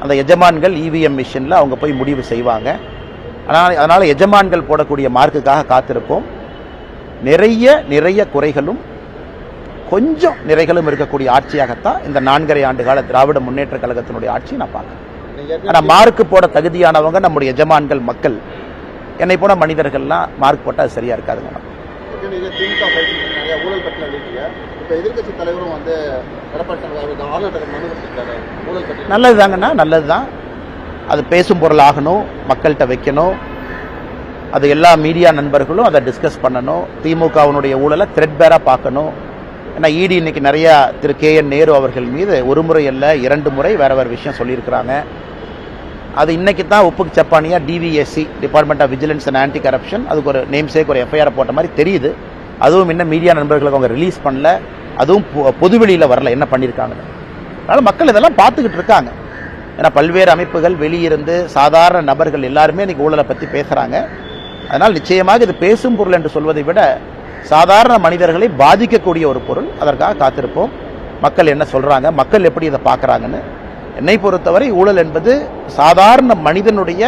அந்த எஜமான்கள் இவிஎம் மிஷினில் அவங்க போய் முடிவு செய்வாங்க. அதனால் எஜமான்கள் போடக்கூடிய மார்க்குக்காக காத்திருப்போம். நிறைய குறைகளும் கொஞ்சம் நிறைகளும் இருக்கக்கூடிய ஆட்சியாகத்தான் இந்த 4.5 ஆண்டு கால திராவிட முன்னேற்ற கழகத்தினுடைய ஆட்சி நான் பார்க்குறேன். ஆனால் மார்க்கு போட தகுதியானவங்க நம்முடைய எஜமான்கள் மக்கள். என்னை போன மனிதர்கள்லாம் மார்க் போட்டால் அது சரியா இருக்காதுங்க. திமுக நிறைய ஊழல் பற்றி எழுதிட்டீங்க. இப்போ எதிர்கட்சி தலைவரும் வந்து நல்லதுதாங்கண்ணா, நல்லதுதான். அது பேசும் பொருள் ஆகணும், மக்கள்கிட்ட வைக்கணும். அது எல்லா மீடியா நண்பர்களும் அதை டிஸ்கஸ் பண்ணணும். திமுகவினுடைய ஊழலை த்ரெட்பேராக பார்க்கணும். ஏன்னா இடி இன்னைக்கு நிறையா திரு KN நேரு அவர்கள் மீது ஒரு முறை அல்ல 2 முறை வேற வேறு விஷயம் சொல்லியிருக்கிறாங்க. அது இன்னைக்கு தான் உப்புக்கு சப்பானியாக DVSC, department of vigilance and anti corruption, அதுக்கு ஒரு நேம் சேக், ஒரு FIR போட்ட மாதிரி தெரியுது. அதுவும் இன்னும் மீடியா நண்பர்களுக்கு அவங்க ரிலீஸ் பண்ணல, அதுவும் பொதுவெளியில் வரல என்ன பண்ணியிருக்காங்க. அதனால் மக்கள் இதெல்லாம் பார்த்துக்கிட்டு இருக்காங்க. ஏன்னா பல்வேறு அமைப்புகள், வெளியிருந்து சாதாரண நபர்கள் எல்லாருமே இன்னைக்கு ஊழலை பற்றி பேசுகிறாங்க. அதனால் நிச்சயமாக இது பேசும் பொருள் என்று சொல்வதை விட சாதாரண மனிதர்களை பாதிக்கக்கூடிய ஒரு பொருள். அதற்காக காத்திருப்போம். மக்கள் என்ன சொல்கிறாங்க, மக்கள் எப்படி இதை பார்க்குறாங்கன்னு. என்னை பொறுத்தவரை ஊழல் என்பது சாதாரண மனிதனுடைய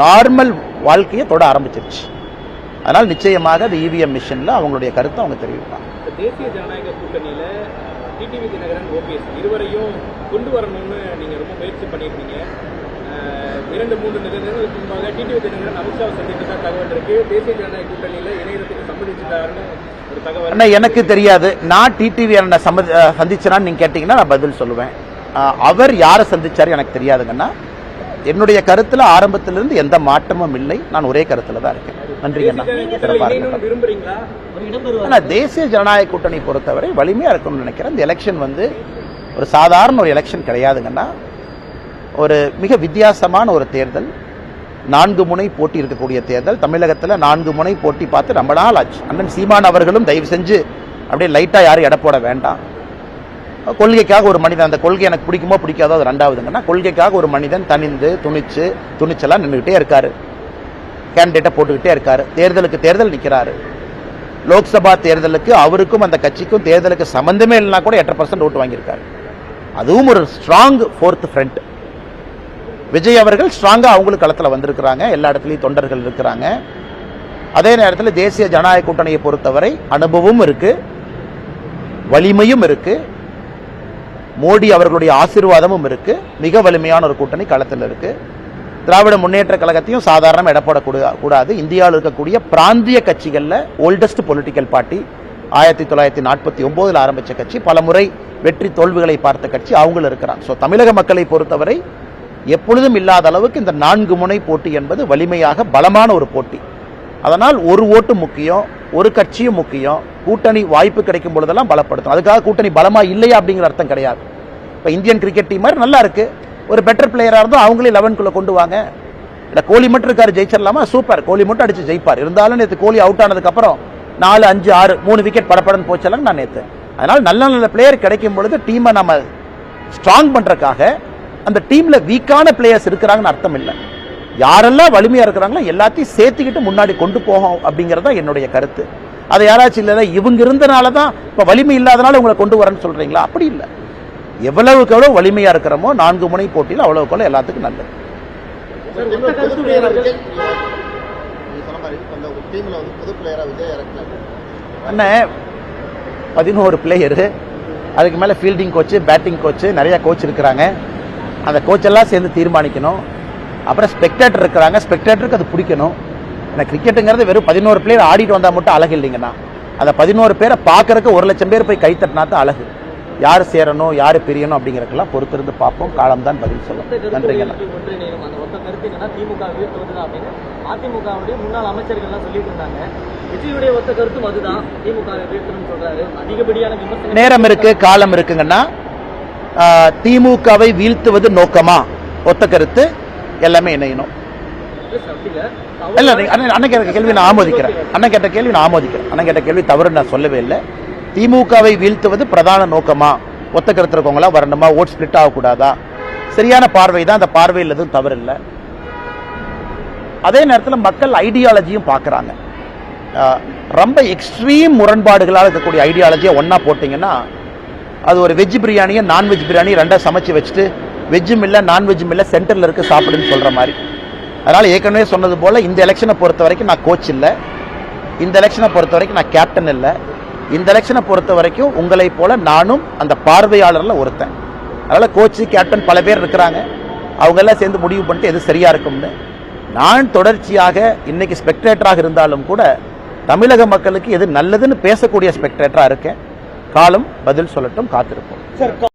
நார்மல் வாழ்க்கையை தொட ஆரம்பிச்சிருச்சு. அதனால் நிச்சயமாக அது இவிஎம் மிஷனில் அவங்களுடைய கருத்தை அவங்க தெரிவிப்பாங்க. தேசிய ஜனநாயக கூட்டணியில் டிடிவி தினகரன், OPS இருவரையும் கொண்டு வரணும்னு நீங்கள் ரொம்ப முயற்சி பண்ணியிருக்கீங்க. 2-3 நிலையங்களுக்கு முன்பாக டிடிவி தினகரன் அமித்ஷாவை சந்தித்ததா தகவல் இருக்கு. தேசிய ஜனநாயக கூட்டணியில் இணையத்துக்கு சம்மதிச்சிட்டாருன்னு ஒரு தகவல். ஆனால் எனக்கு தெரியாது. நான் டிடிவி என்ன சந்திச்சேனான்னு நீங்கள் கேட்டிங்கன்னா நான் பதில் சொல்லுவேன். அவர் யாரை சந்திச்சாரு எனக்கு தெரியாதுங்கன்னா. என்னுடைய கருத்துல ஆரம்பத்திலிருந்து எந்த மாற்றமும் இல்லை. நான் ஒரே கருத்துல தான் இருக்கேன். நன்றிங்கண்ணா. ஆனால் தேசிய ஜனநாயக கூட்டணி பொறுத்தவரை வலிமையா இருக்கணும்னு நினைக்கிறேன். இந்த எலெக்ஷன் வந்து ஒரு சாதாரண ஒரு எலெக்ஷன் கிடையாதுங்கன்னா. ஒரு மிக வித்தியாசமான ஒரு தேர்தல். 4 முனை போட்டி இருக்கக்கூடிய தேர்தல். தமிழகத்தில் 4 முனை போட்டி பார்த்து ரொம்ப நாள் ஆச்சு. அண்ணன் சீமான் அவர்களும் தயவு செஞ்சு அப்படியே லைட்டாக யாரும் எடை போட வேண்டாம். கொள்கைக்காக ஒரு மனிதன், அந்த கொள்கை எனக்கு பிடிக்குமோ பிடிக்காதோ அது ரெண்டாவதுங்கன்னா, கொள்கைக்காக ஒரு மனிதன் தனிந்து துணிச்செல்லாம் நின்றுகிட்டே இருக்காரு, கேண்டிடேட்டை போட்டுக்கிட்டே இருக்காரு, தேர்தலுக்கு தேர்தல் நிற்கிறாரு. லோக்சபா தேர்தலுக்கு அவருக்கும் அந்த கட்சிக்கும் தேர்தலுக்கு சம்பந்தமே இல்லைனா கூட 8% ஓட்டு வாங்கியிருக்காரு. அதுவும் ஒரு ஸ்ட்ராங் 4th ஃப்ரண்ட். விஜய் அவர்கள் ஸ்ட்ராங்கா அவங்களுக்கு களத்தில் வந்திருக்கிறாங்க, எல்லா இடத்துலையும் தொண்டர்கள் இருக்கிறாங்க. அதே நேரத்தில் தேசிய ஜனநாயக கூட்டணியை பொறுத்தவரை அனுபவமும் இருக்கு, வலிமையும் இருக்கு, மோடி அவர்களுடைய ஆசீர்வாதமும் இருக்கு, மிக வலிமையான ஒரு கூட்டணி களத்தில் இருக்கு. திராவிட முன்னேற்ற கழகத்தையும் சாதாரண இடப்படக்கூடாது. இந்தியாவில் இருக்கக்கூடிய பிராந்திய கட்சிகளில் ஓல்டஸ்ட் பொலிட்டிக்கல் பார்ட்டி, 1949 ஆரம்பிச்ச கட்சி, பல முறை வெற்றி தோல்விகளை பார்த்த கட்சி அவங்களும் இருக்கிறாங்க. ஸோ தமிழக மக்களை பொறுத்தவரை எப்பொழுதும் இல்லாத அளவுக்கு இந்த 4 முனை போட்டி என்பது வலிமையாக பலமான ஒரு போட்டி. அதனால் ஒரு ஓட்டு முக்கியம், ஒரு கட்சியும் முக்கியம். கூட்டணி வாய்ப்பு கிடைக்கும் பொழுதெல்லாம் பலப்படுத்தும். அதுக்காக கூட்டணி பலமா இல்லையா அப்படிங்கிற அர்த்தம் கிடையாது. இப்போ இந்தியன் கிரிக்கெட் டீம் மாதிரி நல்லா இருக்கு, ஒரு பெட்டர் பிளேயரா இருந்தும் அவங்களே 11க்குள்ள கொண்டு வாங்க. இல்லை கோலி மட்டும் இருக்காரு, ஜெயிச்சிடலாமா? சூப்பர், கோலி மட்டும் அடிச்சு ஜெயிப்பார். இருந்தாலும் நேற்று கோலி அவுட் ஆனதுக்கு அப்புறம் 4, 5, 6, 3 விக்கெட் படப்படன்னு போச்சலாம் நான் நேற்று. அதனால நல்ல நல்ல பிளேயர் கிடைக்கும் பொழுது டீமை நம்ம ஸ்ட்ராங் பண்றதுக்காக அந்த டீம்ல வீக்கான பிளேயர்ஸ் இருக்கிறாங்கன்னு அர்த்தம் இல்லை. யாரெல்லாம் வலிமையா இருக்கிறாங்களோ எல்லாத்தையும் சேர்த்துக்கிட்டு முன்னாடி கொண்டு போகும் அப்படிங்கறத என்னுடைய கருத்து. அதை யாராச்சும் இல்லை இவங்க இருந்தனால தான் இப்ப வலிமை இல்லாதனால உங்களை கொண்டு வரேன்னு சொல்றீங்களா? அப்படி இல்லை. எவ்வளவுக்கு எவ்வளவு வலிமையா இருக்கிறோமோ 4 முனை போட்டியில் அவ்வளவுக்கு எவ்வளவு எல்லாத்துக்கும் நல்லது. அண்ணன் 11 பிளேயரு, அதுக்கு மேல ஃபீல்டிங் கோச்சு, பேட்டிங் கோச்சு, நிறைய கோச் இருக்கிறாங்க. அந்த கோச்செல்லாம் சேர்ந்து தீர்மானிக்கணும். அப்புறம் ஸ்பெக்டேட்டர் இருக்கிறாங்க, ஸ்பெக்டேட்டருக்கு அது பிடிக்கணும். ஏன்னா கிரிக்கெட்டுங்கிறது வெறும் 11 பிளேயர் ஆடிட்டு வந்தால் மட்டும் அழகு இல்லைங்கண்ணா. அந்த 11 பேரை பார்க்கறதுக்கு 1 லட்சம் பேர் போய் கை தட்டினா தான் அழகு. யார் சேரணும், யார் பிரியணும் அப்படிங்கிறதுக்கெல்லாம் பொறுத்திருந்து பார்ப்போம். காலம் தான் பதில் சொல்லும். நன்றிங்கண்ணா. அதிமுகவுடைய முன்னாள் அமைச்சர்கள்லாம் சொல்லிட்டு இருந்தாங்க. விஜயுடைய ஒத்த கருத்தும் அதுதான், திமுக வீழ்த்தணும்னு சொல்றாரு. அதிகப்படியான விமர்சனம். நேரம் இருக்கு, காலம் இருக்குங்கன்னா, திமுகவை வீழ்த்துவது நோக்கமா? ஒத்த கருத்து எல்லாமே இணையணும். இல்ல அண்ணன் கேட்ட கேள்வி நான் ஆமோதிக்கிறேன். அண்ணன் கேட்ட கேள்வி நான் ஆமோதிக்கிறேன். அண்ணன் கேட்ட கேள்வி தவறு நான் சொல்லவே இல்லை. திமுகவை வீழ்த்துவது பிரதான நோக்கமா? ஒத்த கருத்து இருக்கவங்களா வரணுமா? ஓட் ஸ்பிளிட் ஆகக்கூடாதா? சரியான பார்வை தான். அந்த பார்வையில் எதுவும் தவறு இல்லை. அதே நேரத்தில் மக்கள் ஐடியாலஜியும் பார்க்குறாங்க. ரொம்ப எக்ஸ்ட்ரீம் முரண்பாடுகளாக இருக்கக்கூடிய ஐடியாலஜியை ஒன்றா போட்டிங்கன்னா, அது ஒரு வெஜ் பிரியாணியை நான்வெஜ் பிரியாணி ரெண்டாக சமைச்சு வச்சுட்டு வெஜ்ஜும் இல்லை நான்வெஜ்ஜும் இல்லை சென்டரில் இருக்கு சாப்பிடுன்னு சொல்கிற மாதிரி. அதனால் ஏற்கனவே சொன்னது போல் இந்த எலெக்ஷனை பொறுத்த வரைக்கும் நான் கோச் இல்லை, இந்த எலெக்ஷனை பொறுத்த வரைக்கும் நான் கேப்டன் இல்லை, இந்த எலெக்ஷனை பொறுத்த வரைக்கும் உங்களை போல நானும் அந்த பார்வையாளரில் ஒருத்தன். அதனால் கோச்சு கேப்டன் பல பேர் இருக்கிறாங்க, அவங்கெல்லாம் சேர்ந்து முடிவு பண்ணிட்டு எது சரியாக இருக்கும்னு. நான் தொடர்ச்சியாக இன்னைக்கு ஸ்பெக்டேட்டராக இருந்தாலும் கூட தமிழக மக்களுக்கு எது நல்லதுன்னு பேசக்கூடிய ஸ்பெக்டேட்டராக இருக்கேன். காலம் பதில் சொல்லட்டும், காத்திருப்போம்.